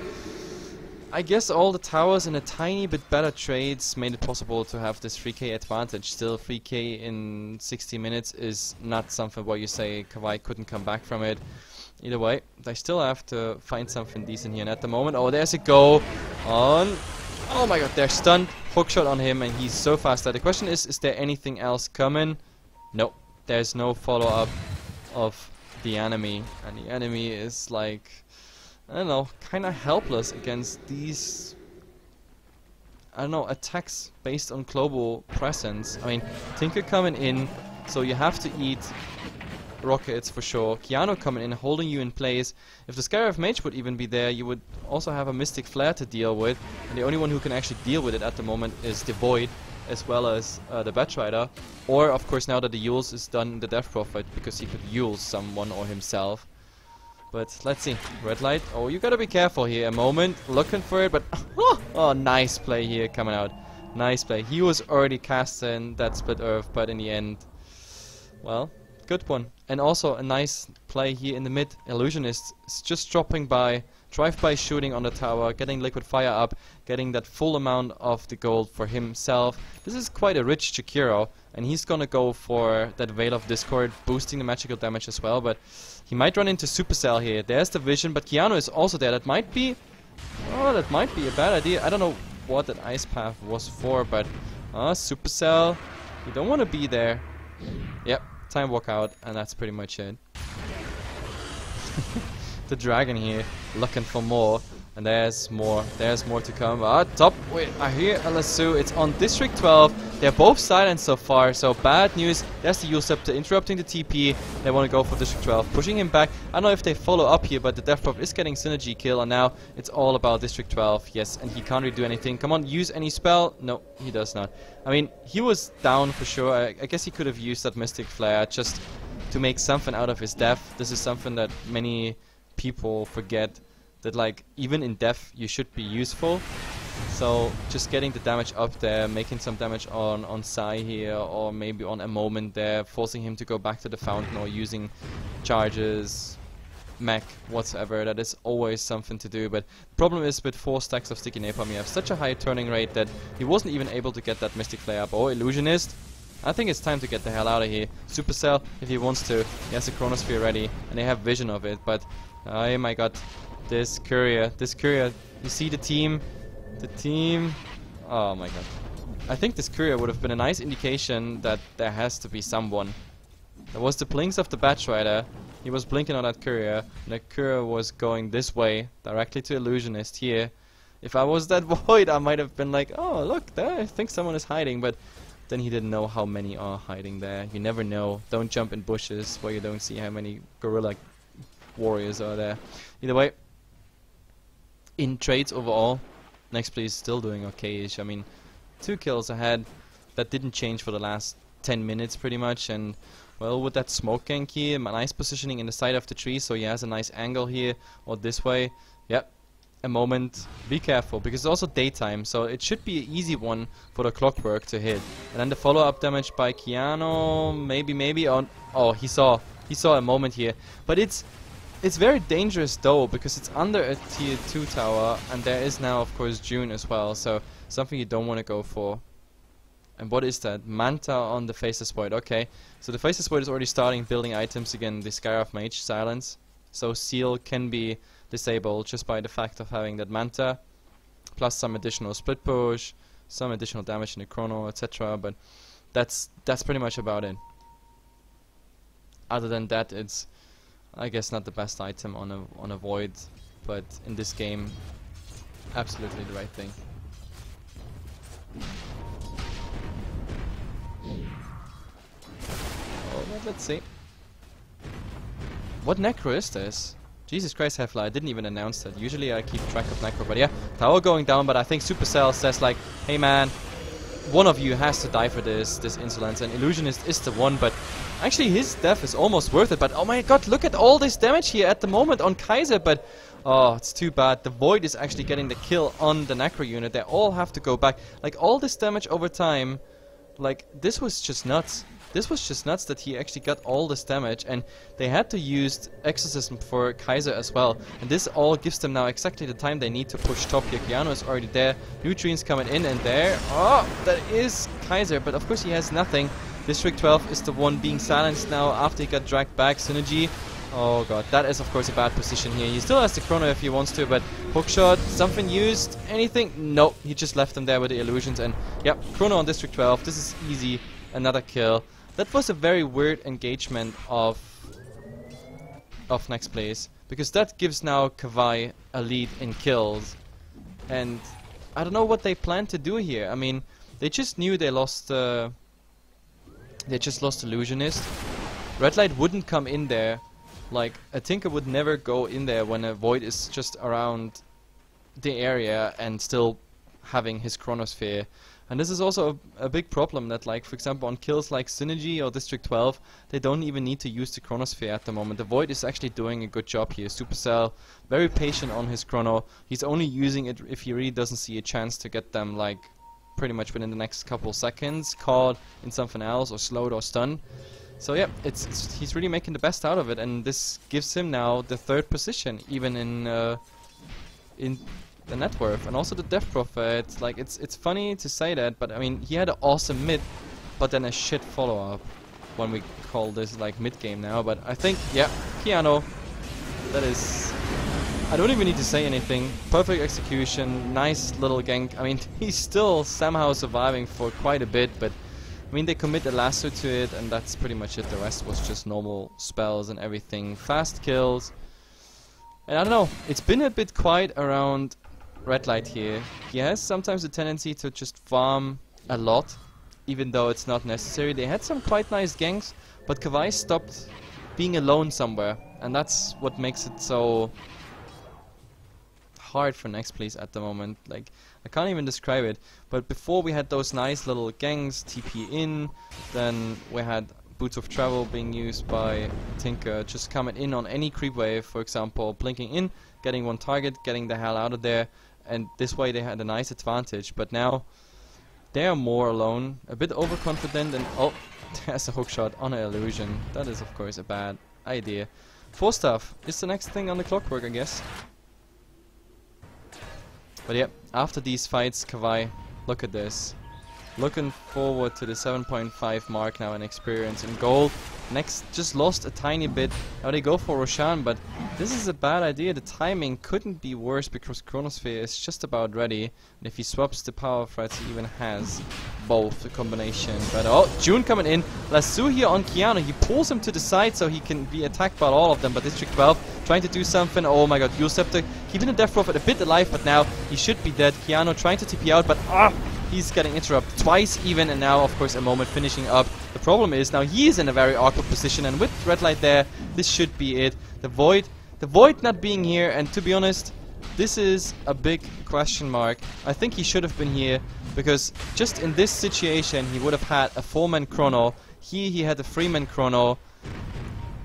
I guess all the towers and a tiny bit better trades made it possible to have this 3k advantage. Still, 3k in 60 minutes is not something where you say Kawaii couldn't come back from it. Either way, they still have to find something decent here. And at the moment, oh, there's a go on. Oh my god, they're stunned. Hookshot on him, and he's so fast that the question is there anything else coming? Nope. there's no follow-up of the enemy, and the enemy is like, I don't know, kind of helpless against these, I don't know, attacks based on global presence. I mean, Tinker coming in, so you have to eat rockets for sure. Keanu coming in, holding you in place. If the Scarab Mage would even be there, you would also have a Mystic Flare to deal with, and the only one who can actually deal with it at the moment is the Void, as well as the Batrider. Or, of course, now that the Yules is done, the Death Prophet, because he could Yule someone or himself. But let's see. Red light. Oh, you gotta be careful here. A moment. Looking for it, but... oh, nice play here coming out. Nice play. He was already casting that Split Earth, but in the end... well, good one. And also a nice play here in the mid. Illusionist is just dropping by, drive-by shooting on the tower, getting Liquid Fire up, getting that full amount of the gold for himself. This is quite a rich Jakiro, and he's gonna go for that Veil of Discord, boosting the magical damage as well, but he might run into Supercell here. There's the vision, but Keanu is also there. That might be... oh, that might be a bad idea. I don't know what that Ice Path was for, but... Supercell, you don't want to be there. Yep. Time walk out, and that's pretty much it. The dragon here looking for more, and there's more to come. Top, wait, I hear a lasso. It's on District 12. They're both silent so far, so bad news. There's the Kiilstofte interrupting the TP. They want to go for District 12, pushing him back. I don't know if they follow up here, but the Death Prop is getting synergy kill, and now it's all about District 12. Yes, and he can't really do anything. Come on, use any spell. No, he does not. I mean, he was down for sure. I guess he could have used that Mystic Flare just to make something out of his death. This is something that many people forget, that like even in death you should be useful. So just getting the damage up there, making some damage on Sai here, or maybe on a moment there, forcing him to go back to the fountain, or using charges, mech, whatsoever. That is always something to do. But the problem is with 4 stacks of Sticky Napalm, you have such a high turning rate that he wasn't even able to get that Mystic Flare up. Oh, Illusionist. I think it's time to get the hell out of here. Supercell, if he wants to, he has the Chronosphere ready, and they have vision of it, but oh my god, this courier, you see the team, oh my god. I think this courier would have been a nice indication that there has to be someone. There was the blinks of the Batrider, he was blinking on that courier, and the courier was going this way, directly to Illusionist here. If I was that Void, I might have been like, oh look, there, I think someone is hiding, but then he didn't know how many are hiding there. You never know. Don't jump in bushes where you don't see how many gorilla warriors are there. Either way, in trades overall, neXt please still doing okay-ish. I mean, 2 kills ahead. That didn't change for the last 10 minutes pretty much, and well, with that smoke gank here, nice positioning in the side of the tree, so he has a nice angle here, or this way. Yep. A moment, be careful, because it's also daytime, so it should be an easy one for the Clockwork to hit. And then the follow-up damage by Keanu, maybe on... oh, he saw a moment here. But it's very dangerous though, because it's under a tier 2 tower, and there is now of course June as well, so something you don't want to go for. And what is that? Manta on the Faceless Void. Okay, so the Faceless Void is already starting building items again, the Scarab Mage, silence. So Seal can be disabled just by the fact of having that Manta, plus some additional split push, some additional damage in the chrono, etc. But that's pretty much about it. Other than that, it's, I guess, not the best item on a Void, but in this game, absolutely the right thing. Oh, but let's see. What Necro is this? Jesus Christ, Hefla, I didn't even announce that. Usually I keep track of Necro, but yeah, tower going down, but I think Supercell says like, hey man, one of you has to die for this insolence, and Illusionist is the one, but actually his death is almost worth it. But oh my god, look at all this damage here at the moment on Kaiser, but oh, it's too bad. The Void is actually getting the kill on the Necro unit. They all have to go back. Like, all this damage over time, like, this was just nuts. This was just nuts that he actually got all this damage, and they had to use Exorcism for Kaiser as well. And this all gives them now exactly the time they need to push top here. Keanu is already there. Nutrients coming in, and there. Oh, that is Kaiser, but of course he has nothing. District 12 is the one being silenced now after he got dragged back. Synergy. Oh god, that is of course a bad position here. He still has the chrono if he wants to, but hookshot, something used, anything? No, he just left them there with the illusions, and yep, chrono on District 12. This is easy. Another kill. that was a very weird engagement of next place, because that gives now Kawaii a lead in kills, and I don't know what they plan to do here. I mean, they just knew they lost. They just lost Illusionist. Red Light wouldn't come in there. Like, a Tinker would never go in there when a Void is just around the area and still having his Chronosphere. And this is also a big problem that, like, for example, on kills like Synergy or District 12, they don't even need to use the Chronosphere at the moment. The Void is actually doing a good job here. Supercell, very patient on his Chrono. He's only using it if he really doesn't see a chance to get them, like, pretty much within the next couple seconds, caught in something else, or slowed or stunned. So yeah, he's really making the best out of it, and this gives him now the 3rd position, even in the net worth, and also the death profit. Like, it's funny to say that, but I mean, he had an awesome mid, but then a shit follow-up, when we call this like mid game now. But I think, yeah, Keanu, that is, I don't even need to say anything. Perfect execution, nice little gank. I mean, he's still somehow surviving for quite a bit, but I mean, they commit a lasso to it, and that's pretty much it. The rest was just normal spells and everything. Fast kills. And I don't know, it's been a bit quiet around Red Light here. He has sometimes a tendency to just farm a lot, even though it's not necessary. They had some quite nice ganks, but Kawaii stopped being alone somewhere, and that's what makes it so hard for neXt Please at the moment. Like, I can't even describe it, but before we had those nice little gangs, TP in, then we had Boots of Travel being used by Tinker, just coming in on any creep wave, for example, blinking in, getting one target, getting the hell out of there, and this way they had a nice advantage. But now they are more alone, a bit overconfident, and oh, there's a hookshot on an illusion. That is of course a bad idea. 4 stuff is the next thing on the clockwork, I guess. But yeah, after these fights, Kawaii, look at this. Looking forward to the 7.5 mark now in experience. In gold, neXt just lost a tiny bit. Now they go for Roshan, but this is a bad idea. The timing couldn't be worse because Chronosphere is just about ready. And if he swaps the power threats, he even has both, the combination. But oh, June coming in. Lasso here on Keanu. He pulls him to the side so he can be attacked by all of them. But District 12 trying to do something. Oh my god, Kiilstofte keeping the Death Prophet a bit alive, but now he should be dead. Keanu trying to TP out, but he's getting interrupted twice even, and now of course a moment finishing up. The problem is now he is in a very awkward position, and with Red Light there, this should be it. The Void not being here, and to be honest, this is a big question mark. I think he should have been here, because just in this situation he would have had a 4-man chrono. Here he had a 3-man chrono.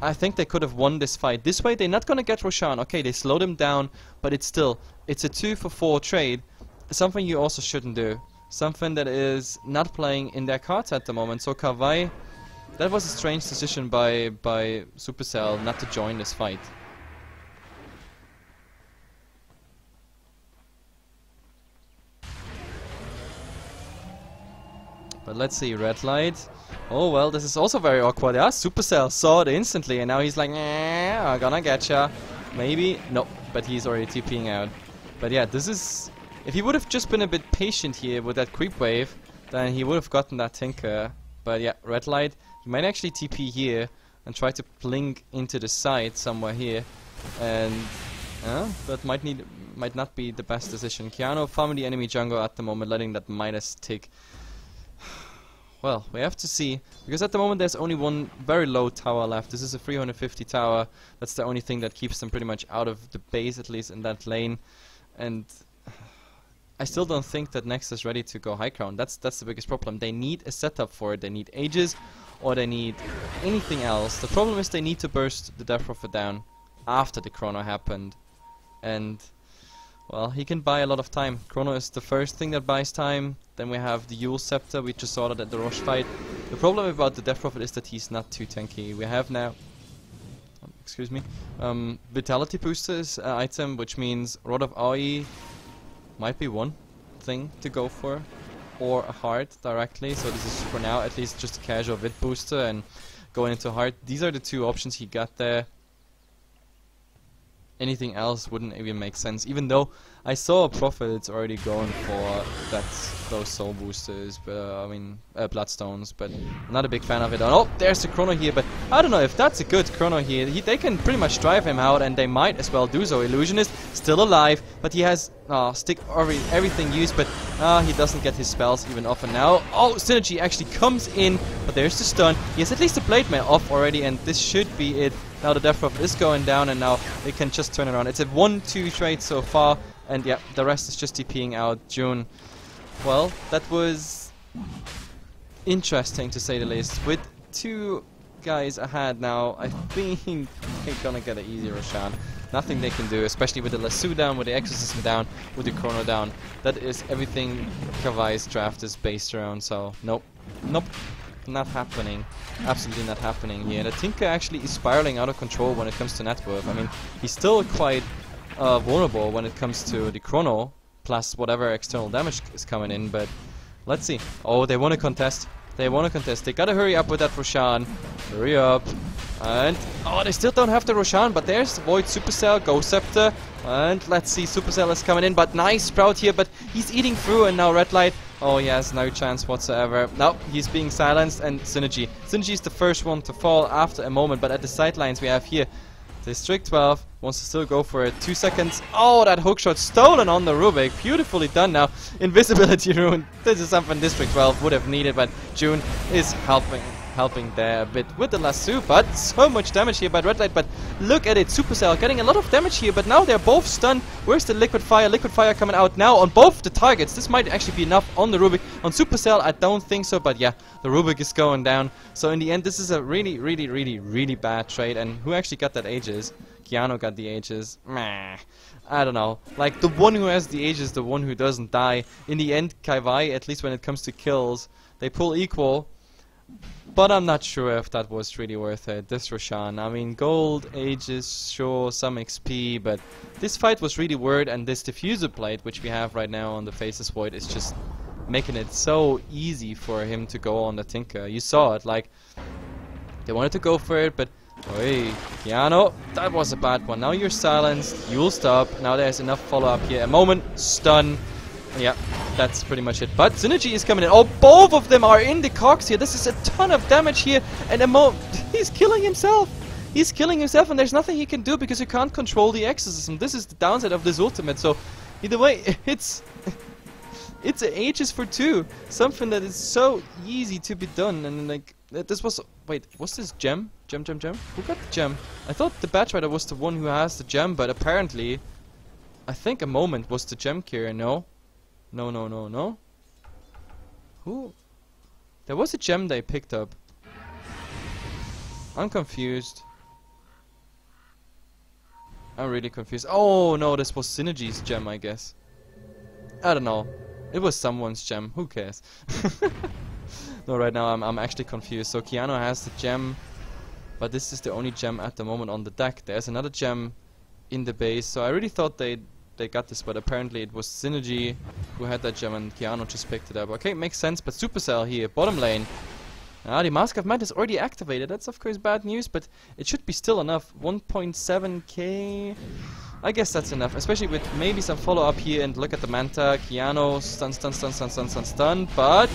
I think they could have won this fight. This way they're not gonna get Roshan. Okay, they slowed him down, but it's a 2-for-4 trade. Something you also shouldn't do. Something that is not playing in their cards at the moment. So Kawaii, that was a strange decision by Supercell not to join this fight. But let's see, Red Light. Oh well, this is also very awkward. Yeah, Supercell saw it instantly, and now he's like, nah, I'm gonna getcha. Maybe, no, but he's already TPing out. But yeah, this is, if he would have just been a bit patient here with that creep wave, then he would have gotten that Tinker. But yeah, Red Light, he might actually TP here and try to blink into the side somewhere here, and that might not be the best decision. Keanu farming the enemy jungle at the moment, letting that Midas tick. Well, we have to see, because at the moment there's only one very low tower left. This is a 350 tower. That's the only thing that keeps them pretty much out of the base, at least in that lane. And I still don't think that neXt is ready to go high ground. That's the biggest problem. They need a setup for it. They need Aegis, or they need anything else. The problem is they need to burst the Death Prophet down after the Chrono happened. And well, he can buy a lot of time. Chrono is the first thing that buys time. Then we have the Yule Scepter. We just saw that at the Roche fight. The problem about the Death Prophet is that he's not too tanky. We have now, excuse me, Vitality Booster is an item, which means Rod of Aoi might be one thing to go for, or a heart directly. So this is for now at least just a casual Vit booster and going into heart. These are the two options he got there. anything else wouldn't even make sense. Even though I saw a Prophet's already going for those soul boosters, but I mean bloodstones. But I'm not a big fan of it. Oh, there's the chrono here, but I don't know if that's a good chrono here. They can pretty much drive him out, and they might as well do so. Illusionist still alive, but he has stick everything used, but he doesn't get his spells even off. And now, oh, Synergy actually comes in, but there's the stun. He has at least the blade mail off already, and this should be it. Now the Death Prophet is going down, and now they can just turn it around. It's a 1-2 trade so far, and yeah, the rest is just TPing out June. Well, that was interesting to say the least. With 2 guys ahead now, I think they're gonna get an easy Roshan. Nothing they can do, especially with the Lasso down, with the Exorcism down, with the Chrono down. That is everything Kawaii's draft is based around, so nope. Not happening. Absolutely not happening here. And the Tinker actually is spiraling out of control when it comes to net worth. I mean, he's still quite vulnerable when it comes to the Chrono, plus whatever external damage is coming in, but let's see. Oh, they want to contest. They want to contest. They gotta hurry up with that Roshan. Hurry up. And, oh, they still don't have the Roshan, but there's Void Supercell, Ghost Scepter. And let's see, Supercell is coming in, but nice Sprout here, but he's eating through, and now Red Light. Oh, he has no chance whatsoever. No, he's being silenced, and Synergy. Synergy is the first one to fall after a moment, but at the sidelines we have here District 12 wants to still go for it. 2 seconds. Oh, that hookshot stolen on the Rubik. Beautifully done now. Invisibility rune. This is something District 12 would have needed, but June is helping there a bit with the lasso, but so much damage here by Red Light. But look at it, Supercell getting a lot of damage here, but now they're both stunned. Where's the Liquid Fire? Liquid Fire coming out now on both the targets. This might actually be enough on the Rubik. On Supercell, I don't think so, but yeah, the Rubik is going down. So in the end, this is a really bad trade. And who actually got that Aegis? Keanu got the Aegis. Meh. I don't know. Like, the one who has the Aegis, the one who doesn't die. In the end, Kawaii, at least when it comes to kills, they pull equal. But I'm not sure if that was really worth it. This Roshan, I mean, gold, Aegis, sure, some XP, but this fight was really worth, and this diffuser plate, which we have right now on the Faceless Void, is just making it so easy for him to go on the Tinker. You saw it, like, they wanted to go for it, but oi, Keanu, that was a bad one. Now you're silenced, you'll stop. Now there's enough follow-up here. A moment, stun. Yeah, that's pretty much it. But Synergy is coming in. Oh, both of them are in the cogs here. This is a ton of damage here. And he's killing himself. He's killing himself, and there's nothing he can do because he can't control the Exorcism. This is the downside of this ultimate. So, either way, it's an Aegis for 2. Something that is so easy to be done. And like, this was... Wait, what's this gem? Gem? Who got the gem? I thought the Batch Rider was the one who has the gem, but apparently... I think a moment was the gem carrier, no? No. Who? There was a gem they picked up. I'm confused. I'm really confused. Oh no, this was Synergy's gem, I guess. I don't know. It was someone's gem. Who cares? No, right now I'm actually confused. So Keanu has the gem, but this is the only gem at the moment on the deck. There's another gem in the base. So I really thought they got this, but apparently it was Synergy who had that gem and Keanu just picked it up. Okay, makes sense, but Supercell here, bottom lane. The Mask of Might is already activated. That's of course bad news, but it should be still enough. 1.7k. I guess that's enough, especially with maybe some follow-up here. And look at the Manta. Keanu, stun, but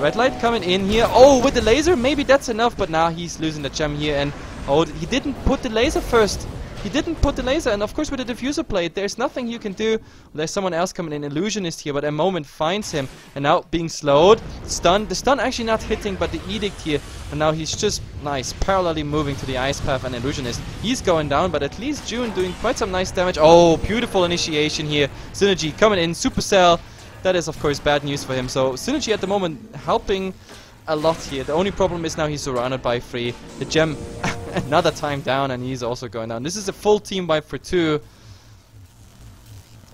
Red Light coming in here. Oh, with the laser, maybe that's enough, but now he's losing the gem here. And oh, he didn't put the laser first. He didn't put the laser, and of course with the diffuser plate, there's nothing you can do. There's someone else coming in, Illusionist here, but a moment finds him, and now being slowed, stunned. The stun actually not hitting, but the Edict here, and now he's just nice, parallelly moving to the Ice Path, and Illusionist, he's going down, but at least June doing quite some nice damage. Oh, beautiful initiation here. Synergy coming in, Supercell. That is of course bad news for him. So Synergy at the moment helping a lot here. The only problem is now he's surrounded by 3. The gem another time down, and he's also going down. This is a full team wipe for 2.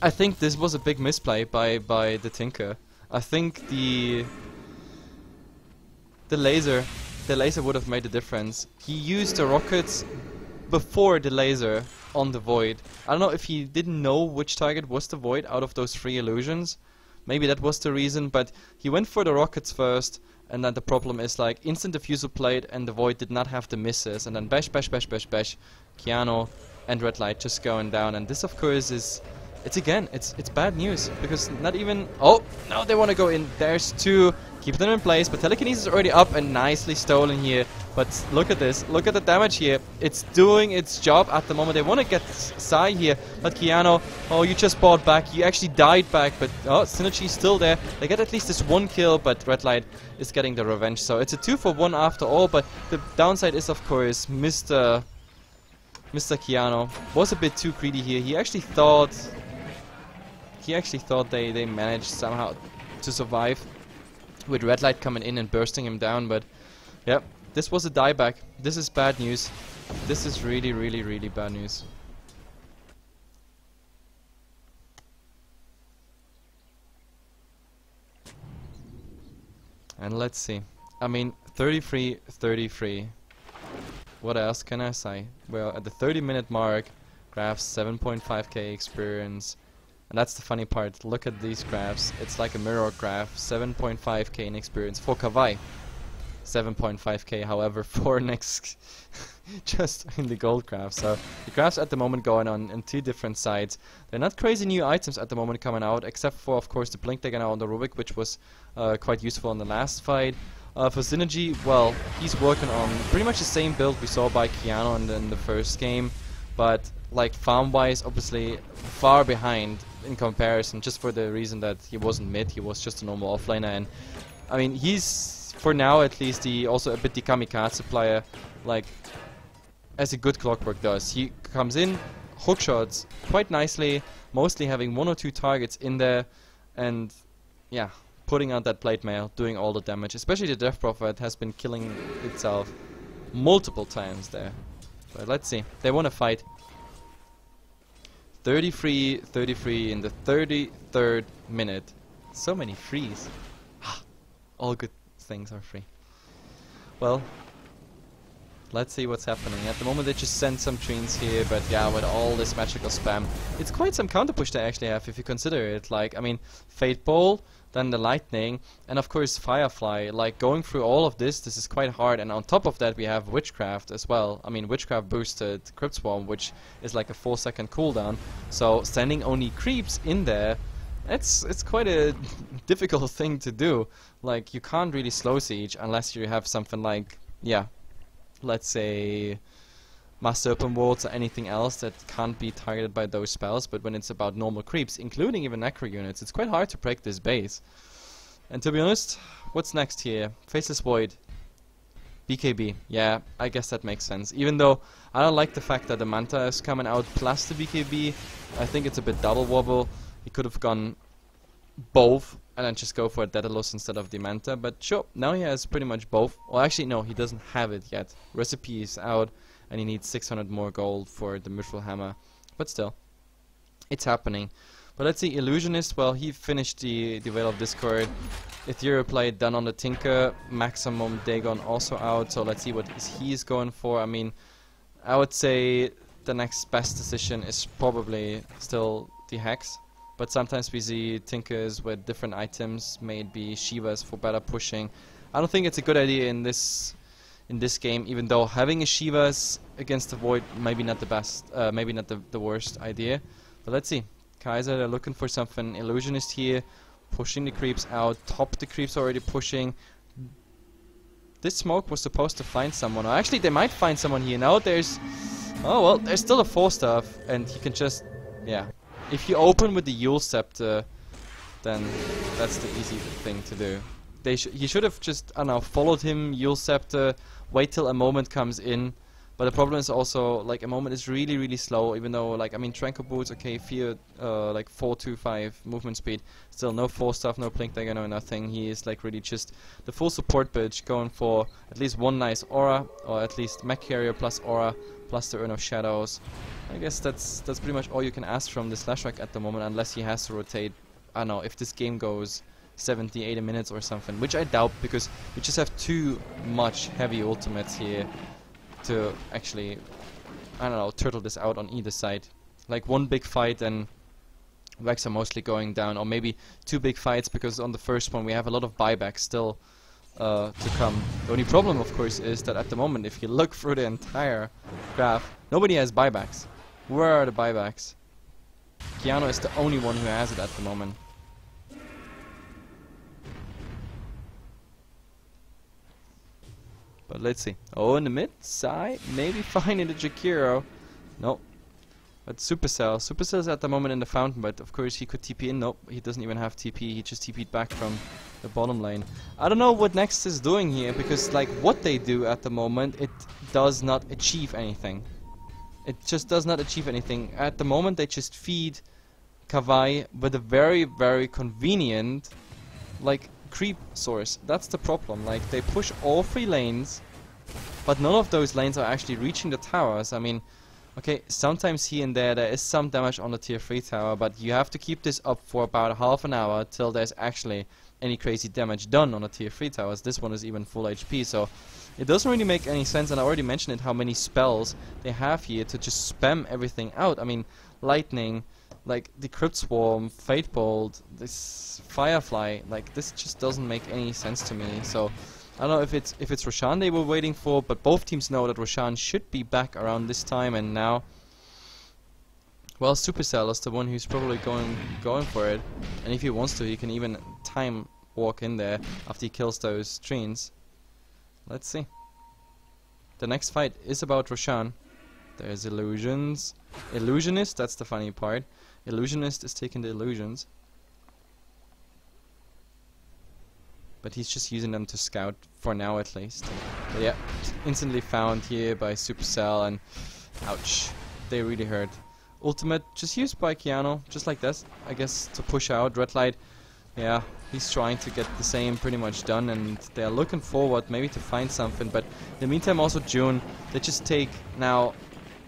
I think this was a big misplay by the Tinker. I think the laser would have made a difference. He used the rockets before the laser on the Void. I don't know if he didn't know which target was the Void out of those 3 illusions. Maybe that was the reason, but he went for the rockets first. And then the problem is like instant diffuser plate, and the Void did not have the misses, and then bash. Keanu and red light just going down. And this, of course, is it's bad news because not even now they want to go in. There's two, keep them in place, but telekinesis is already up and nicely stolen here. But look at this, look at the damage here. It's doing its job at the moment. They want to get Sai here, but Keanu, you just bought back. You actually died back, but Synergy is still there. They get at least this one kill, but red light is getting the revenge. So it's a 2-for-1 after all. But the downside is, of course, Mr. Keanu was a bit too greedy here. He actually thought they managed somehow to survive with red light coming in and bursting him down, but yep, this was a dieback. This is bad news. This is really, really, really bad news. And let's see. I mean, 33. What else can I say? Well, at the 30-minute mark, graphs 7.5k experience. And that's the funny part. Look at these graphs. It's like a mirror graph. 7.5k in experience for Kawaii. 7.5k, however, for neXt just in the gold graph. So the graphs at the moment going on two different sides. They're not crazy new items at the moment coming out, except for, of course, the Blink Dagger now on the Rubik, which was quite useful in the last fight. For Synergy, well, he's working on pretty much the same build we saw by Keanu in the first game, but like farm-wise, obviously far behind in comparison, just for the reason that he wasn't mid, he was just a normal offlaner. And I mean, he's, for now at least, also a bit the kamikaze player, like as a good Clockwork does. He comes in, hook shots quite nicely, mostly having 1 or 2 targets in there, and yeah, putting out that plate mail, doing all the damage. Especially the Death Prophet has been killing itself multiple times there. But let's see, they want to fight. 33 in the 33rd minute. So many frees. All good things are free. Well, let's see what's happening. At the moment they just send some trees here, but yeah, with all this magical spam, it's quite some counter push they actually have if you consider it. Like, I mean, Fate Bolt, then the Lightning, and of course Firefly. Like, going through all of this is quite hard, and on top of that we have Witchcraft as well. I mean, Witchcraft boosted Crypt Swarm, which is like a 4-second cooldown, so sending only creeps in there, it's quite a difficult thing to do. Like, you can't really slow siege unless you have something like, yeah, let's say Master Open Wards or anything else that can't be targeted by those spells. But when it's about normal creeps, including even Necro units, it's quite hard to break this base. And to be honest, what's next here? Faceless Void, BKB. Yeah, I guess that makes sense. Even though I don't like the fact that the Manta is coming out plus the BKB, I think it's a bit double wobble. He could have gone both and then just go for a Daedalus instead of the Manta, but sure, now he has pretty much both. Well, actually no, he doesn't have it yet. Recipe is out and he needs 600 more gold for the Mithril Hammer, but still, it's happening. But let's see, Illusionist, well, he finished the Veil of Discord. Ethereal play done on the Tinker, Maximum Dagon also out, so let's see what he is going for. I mean, I would say the next best decision is probably still the Hex. But sometimes we see Tinkers with different items, maybe Shivas for better pushing. I don't think it's a good idea in this game, even though having a Shivas against the Void maybe not the best, maybe not the worst idea. But let's see. Kaiser, they're looking for something. Illusionist here, pushing the creeps out. Top the creeps already pushing. This smoke was supposed to find someone. Or actually, they might find someone here. Now there's... Oh, well, there's still a 4-staff, and he can just... Yeah. If you open with the Yule Scepter, then that's the easy thing to do. He should have just, I don't know, followed him, Yule Scepter, wait till a moment comes in. But the problem is also, like, a moment is really, really slow, even though, like, I mean, Tranquil Boots, okay, fear, like, 425 movement speed. Still, no 4-staff, no Blink Dagger, no nothing. He is, like, really just the full support bitch, going for at least one nice aura, or at least Mech Carrier plus aura, plus the Urn of Shadows. I guess that's pretty much all you can ask from this Lashrak at the moment, unless he has to rotate, I don't know, if this game goes 70, 80 minutes or something, which I doubt, because we just have too much heavy ultimates here to actually, I don't know, turtle this out on either side. Like one big fight and Vex are mostly going down, or maybe 2 big fights, because on the first one we have a lot of buybacks still to come. The only problem, of course, is that at the moment, if you look through the entire graph, nobody has buybacks. Where are the buybacks? Kiano is the only one who has it at the moment. But let's see. Oh, in the mid side, maybe finding the Jakiro. Nope. But Supercell. Supercell is at the moment in the fountain, but of course he could TP in. Nope, he doesn't even have TP. He just TP'd back from the bottom lane. I don't know what neXt is doing here, because like what they do at the moment, it does not achieve anything. It just does not achieve anything. At the moment they just feed Kawaii with a very, very convenient like creep source. That's the problem. Like they push all 3 lanes, but none of those lanes are actually reaching the towers. I mean, okay, sometimes here and there is some damage on the tier 3 tower, but you have to keep this up for about half an hour till there's actually any crazy damage done on the tier 3 towers. This one is even full HP, so it doesn't really make any sense. And I already mentioned it, how many spells they have here to just spam everything out. I mean, lightning, like the Crypt Swarm, Fate Bolt, this Firefly, like this just doesn't make any sense to me. So I don't know if it's Roshan they were waiting for, but both teams know that Roshan should be back around this time, and now, well, Supercell is the one who's probably going for it, and if he wants to, he can even time walk in there after he kills those trees. Let's see. The next fight is about Roshan. There's illusions. Illusionist, that's the funny part. Illusionist is taking the illusions. But he's just using them to scout, for now at least. But yeah, instantly found here by Supercell, and ouch, they really hurt. Ultimate just used by Kiano, just like this, I guess, to push out. Red Light, yeah, he's trying to get the same pretty much done, and they're looking forward maybe to find something. But in the meantime also June, they just take now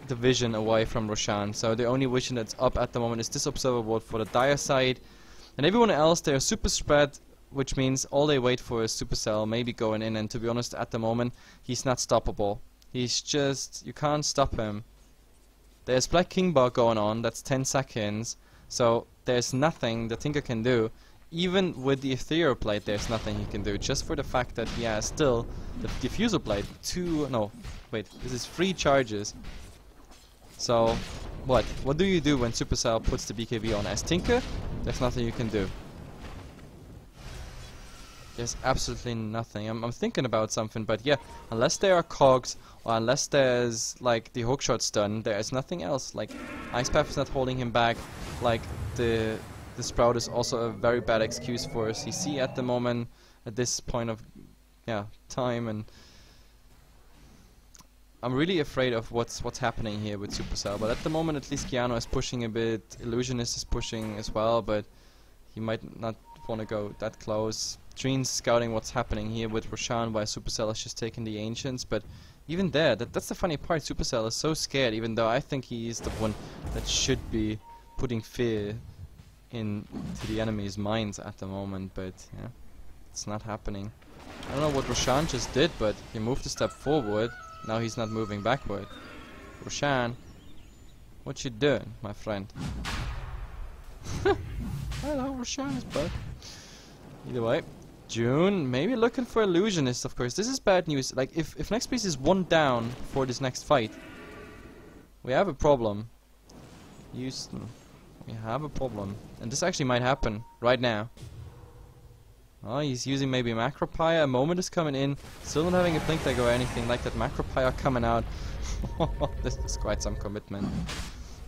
the vision away from Roshan. So the only vision that's up at the moment is this observer ward for the dire side, and everyone else they're super spread, which means all they wait for is Supercell maybe going in, and to be honest at the moment he's not stoppable. He's just, you can't stop him. There's Black King bar going on, that's 10 seconds, so there's nothing the Tinker can do. Even with the Ethereal Blade there's nothing he can do, just for the fact that he has still the Diffusal Blade. This is 3 charges. So, what do you do when Supercell puts the BKB on? As Tinker, there's nothing you can do. There's absolutely nothing. I'm thinking about something, but yeah, unless there are cogs, or unless there's like the hookshot's done, there is nothing else. Like Ice Path is not holding him back. Like the Sprout is also a very bad excuse for CC at the moment, at this point of time, and I'm really afraid of what's happening here with Supercell. But at the moment, at least Kiano is pushing a bit. Illusionist is pushing as well, but he might not want to go that close. Treen's scouting what's happening here with Roshan, while Supercell is just taking the Ancients. But even there, that's the funny part. Supercell is so scared, even though I think he is the one that should be putting fear into the enemy's minds at the moment. But yeah, it's not happening. I don't know what Roshan just did, but he moved a step forward. Now he's not moving backward. Roshan, what you doing, my friend? Hello, Roshan is back. Either way, June maybe looking for Illusionist. Of course, this is bad news. Like if neXt Please is 1 down for this next fight, we have a problem. Houston, we have a problem, and this actually might happen right now. Oh, he's using maybe a Macropire. A moment is coming in. Still not having a Blink Dagger or anything like that. Macropire coming out. This is quite some commitment.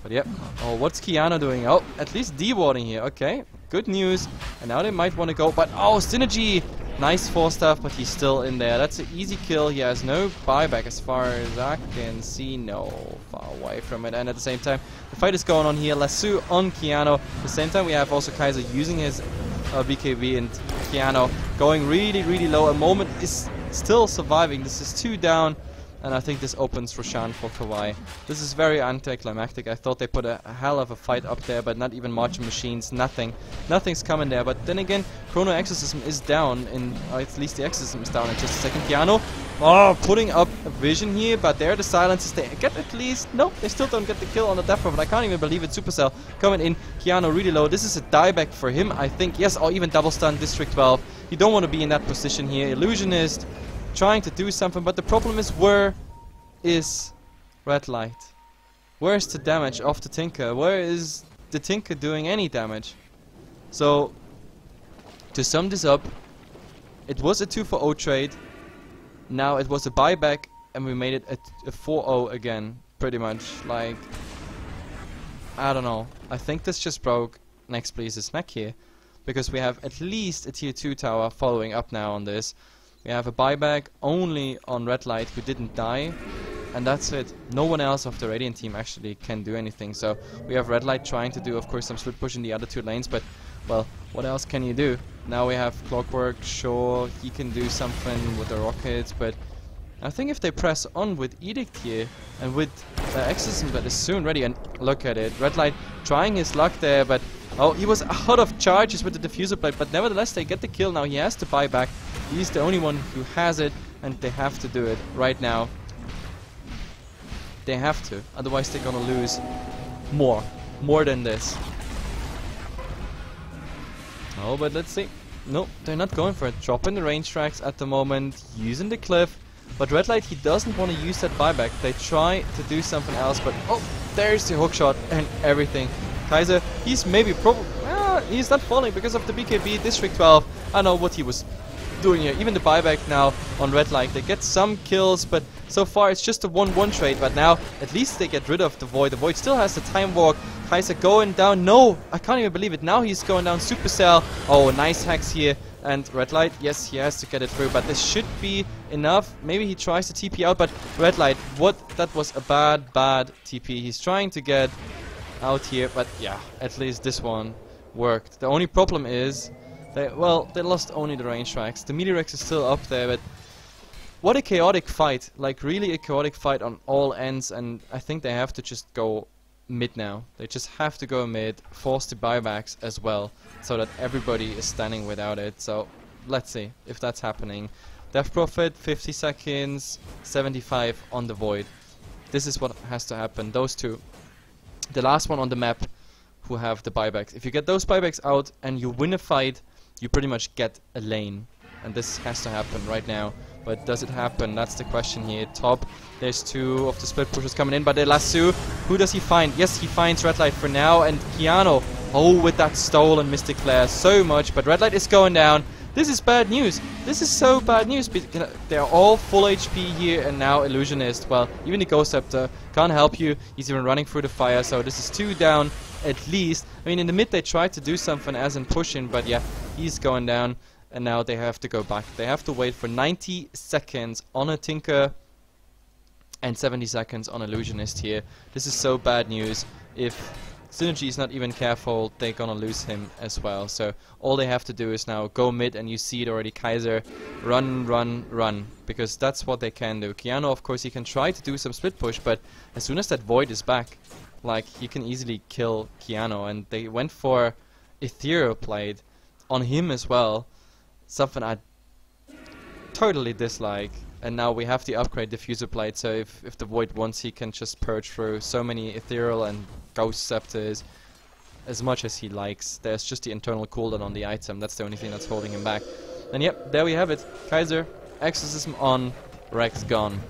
But yep. Oh, what's Kiano doing? Oh, at least dewarding here. Okay, good news. And now they might want to go. But oh, Synergy! Nice 4-staff, but he's still in there. That's an easy kill. He has no buyback as far as I can see. No, far away from it. And at the same time, the fight is going on here. Lasso on Kiano. At the same time, we have also Kaiser using his BKB, and Kiano going really, really low. A moment is still surviving. This is 2 down, and I think this opens Roshan for Kawaii. This is very anticlimactic. I thought they put a hell of a fight up there, but not even Marching Machines, nothing's coming there. But then again, Chrono Exorcism is down, at least the Exorcism is down in just a second. Kiano, putting up a vision here, but there the silences, they get at least, nope, they still don't get the kill on the Death Row, but I can't even believe it. Supercell coming in, Kiano really low. This is a dieback for him, I think. Yes, or even double stun, District 12. You don't want to be in that position here. Illusionist trying to do something, but the problem is, where is Red Light? Where's the damage of the Tinker? Where is the Tinker doing any damage? So, to sum this up, it was a 2-for-0 trade. Now it was a buyback, and we made it a 4-0 again, pretty much. Like, I don't know. I think this just broke neXt Please's neck here, because we have at least a tier 2 tower following up now on this. We have a buyback only on Red Light who didn't die, and that's it. No one else of the Radiant team actually can do anything. So we have Red Light trying to do, of course, some split push in the other 2 lanes, but, well, what else can you do? Now we have Clockwork, sure, he can do something with the rockets, but I think if they press on with Edict here, and with Exorcism that is soon ready, and look at it, Red Light trying his luck there, but oh, he was out of charges with the diffuser blade, but nevertheless they get the kill. Now he has to buy back. He's the only one who has it, and they have to do it right now. They have to, otherwise they're gonna lose more than this. Oh, but let's see. No, they're not going for it. Dropping the range tracks at the moment, using the cliff. But Red Light, he doesn't want to use that buyback. They try to do something else, but oh, there's the hookshot and everything. Kaiser, he's maybe he's not falling because of the BKB District 12. I don't know what he was doing here. Even the buyback now on Red Light, they get some kills, but so far it's just a 1-1 trade. But now at least they get rid of the Void. The Void still has the time walk. Kaiser going down. No, I can't even believe it. Now he's going down Supercell. Oh, nice hacks here. And Red Light, yes, he has to get it through, but this should be enough. Maybe he tries to TP out, but Red Light, that was a bad TP. He's trying to get out here, but yeah, at least this one worked. The only problem is, they lost only the range tracks. The Meteorex is still up there, but what a chaotic fight. Like, really a chaotic fight on all ends, and I think they have to just go mid now. They just have to go mid, force the buybacks as well, so that everybody is standing without it. So let's see if that's happening. Death Prophet, 50 seconds, 75 on the Void. This is what has to happen. Those two, the last one on the map, who have the buybacks. If you get those buybacks out and you win a fight, you pretty much get a lane. And this has to happen right now. But does it happen? That's the question here. Top, there's 2 of the split pushers coming in, but the lasso, who does he find? Yes, he finds Red Light for now, and Keanu, oh, with that stolen Mystic Flare, so much, but Red Light is going down. This is bad news. This is so bad news, because they're all full HP here, and now Illusionist, well, even the Ghost Scepter can't help you. He's even running through the fire, so this is 2 down at least. I mean, in the mid they tried to do something as in pushing, but yeah, he's going down. And now they have to go back. They have to wait for 90 seconds on a Tinker and 70 seconds on Illusionist here. This is so bad news. If Synergy is not even careful, they're gonna lose him as well. So all they have to do is now go mid, and you see it already, Kaiser, run, because that's what they can do. Keanu, of course, he can try to do some split push, but as soon as that Void is back, like, he can easily kill Keanu, and they went for Ethereal Blade on him as well. Something I totally dislike. And now we have the upgrade Diffuser Blade, so if the Void wants, he can just purge through so many Ethereal and Ghost Scepters as much as he likes. There's just the internal cooldown on the item. That's the only thing that's holding him back. And yep, there we have it. Kaiser, Exorcism on, Rex gone.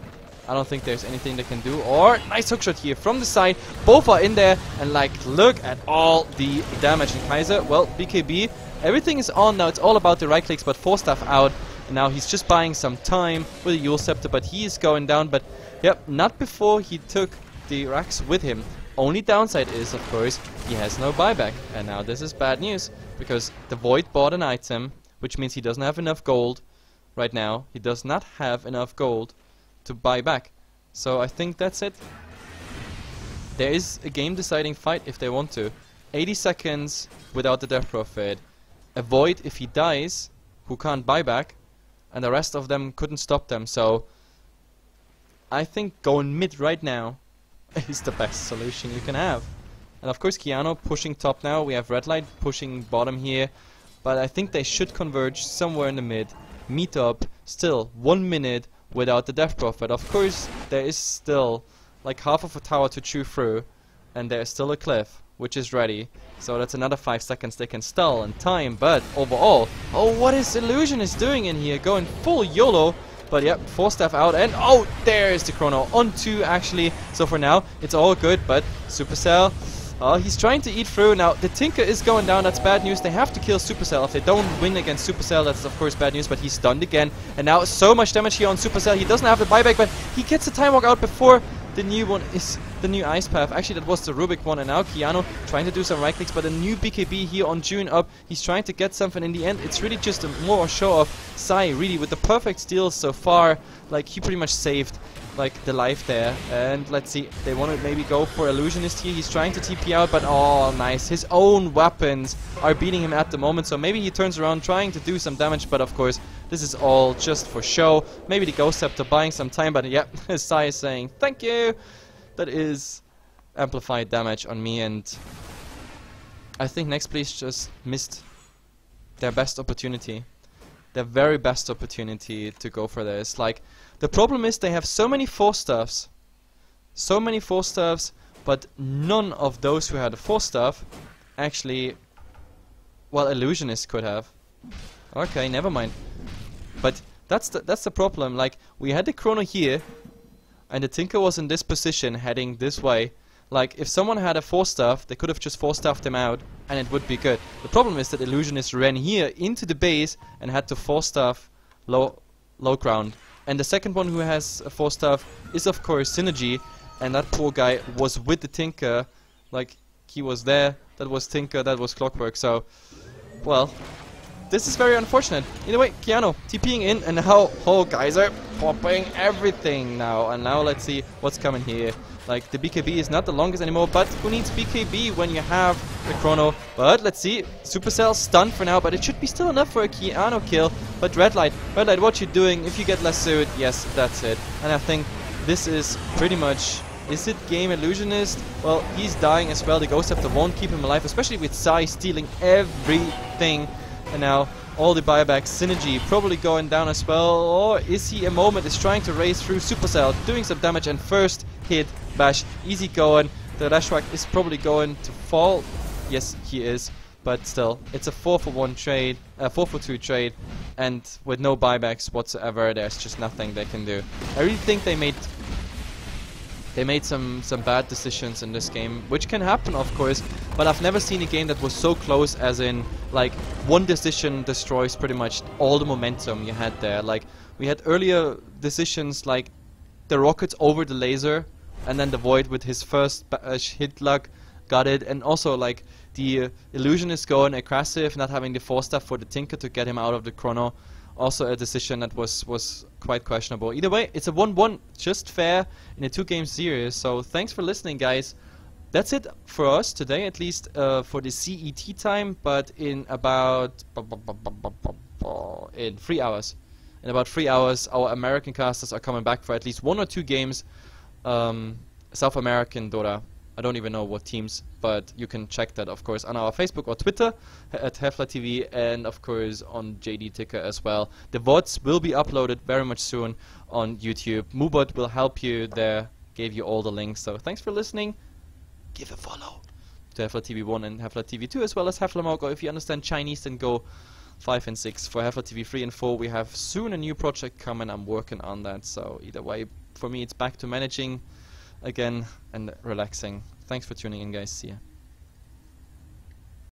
I don't think there's anything they can do. Or, nice hookshot here from the side. Both are in there, and like, look at all the damage. And Kaiser, well, BKB, everything is on now. It's all about the right clicks, but 4 stuff out. And now he's just buying some time with a Yule Scepter, but he is going down. But yep, not before he took the racks with him. Only downside is, of course, he has no buyback. And now this is bad news, because the Void bought an item, which means he doesn't have enough gold right now. He does not have enough gold to buy back. So I think that's it. There is a game deciding fight if they want to. 80 seconds without the Death Prophet. A Void if he dies, who can't buy back, and the rest of them couldn't stop them. So I think going mid right now is the best solution you can have. And of course Keanu pushing top now. We have Red Light pushing bottom here, but I think they should converge somewhere in the mid. Meet up. Still 1 minute without the Death Prophet. Of course there is still like half of a tower to chew through, and there is still a cliff which is ready. So that's another 5 seconds they can stall and time, but overall, oh, what is Illusionist doing in here? Going full YOLO, But yeah, 4 staff out, and oh, there's the chrono on 2 actually. So for now, it's all good. But Supercell, he's trying to eat through. Now the Tinker is going down. That's bad news. They have to kill Supercell. If they don't win against Supercell, that's of course bad news. But he's stunned again, and now so much damage here on Supercell. He doesn't have the buyback, but he gets the time walk out before the new one is the new Ice Path. Actually, that was the Rubik one, and now Keanu trying to do some right clicks, but a new BKB here on June up. He's trying to get something. In the end, it's really just a more show of Sai, really, with the perfect steals so far. Like, he pretty much saved like the life there. And let's see, they want to maybe go for Illusionist here. He's trying to TP out, but oh, nice. His own weapons are beating him at the moment, so maybe he turns around trying to do some damage, but of course, this is all just for show. Maybe the Ghost Scepter buying some time, but yeah, Sai is saying, thank you. That is amplified damage on me, and I think neXt Please just missed their best opportunity. Their very best opportunity to go for this. Like, the problem is they have so many 4-staffs. So many 4-staffs, but none of those who had a 4-staff actually, well, Illusionist could have. Okay, never mind. But that's the problem. Like, we had the chrono here, and the Tinker was in this position, heading this way. Like, if someone had a 4-staff, they could have just 4-staffed him out, and it would be good. The problem is that Illusionist ran here into the base and had to 4-staff low ground. And the second one who has a 4-staff is of course Synergy, and that poor guy was with the Tinker. Like, he was there, that was Tinker, that was Clockwork, so, well, this is very unfortunate. Either way, Keanu TPing in, and now whole guys are popping everything now. And now let's see what's coming here. Like, the BKB is not the longest anymore, but who needs BKB when you have the chrono? But let's see, Supercell stunned for now, but it should be still enough for a Keanu kill. But Red Light, what you doing? If you get lassoed, yes, that's it. And I think this is pretty much... Is it game Illusionist? Well, he's dying as well. The Ghost Scepter won't keep him alive, especially with Sai stealing everything. And now all the buybacks, Synergy probably going down as well. Or is he a moment is trying to race through Supercell, doing some damage, and first hit bash, easy going. The Rashwak is probably going to fall. Yes, he is, but still, it's a 4-for-1 trade, 4-for-2 trade, and with no buybacks whatsoever, there's just nothing they can do. I really think they made some bad decisions in this game, which can happen, of course, but I've never seen a game that was so close, as in, like, one decision destroys pretty much all the momentum you had there. Like, we had earlier decisions like the rockets over the laser, and then the Void with his first hit luck got it, and also like the Illusionist going aggressive, not having the 4-staff for the Tinker to get him out of the chrono. Also a decision that was quite questionable. Either way, it's a 1-1, just fair in a 2-game series. So thanks for listening, guys. That's it for us today, at least for the CET time. But in about 3 hours, our American casters are coming back for at least 1 or 2 games. South American Dota. I don't even know what teams, but you can check that, of course, on our Facebook or Twitter at HeflaTV, and of course on JD Ticker as well. The VODs will be uploaded very much soon on YouTube. Mubot will help you there, gave you all the links. So thanks for listening. Give a follow to HeflaTV 1 and HeflaTV 2, as well as HeflaMog, or if you understand Chinese, then go 5 and 6. For HeflaTV 3 and 4, we have soon a new project coming. I'm working on that, so either way, for me, it's back to managing again and relaxing. Thanks for tuning in, guys. See ya.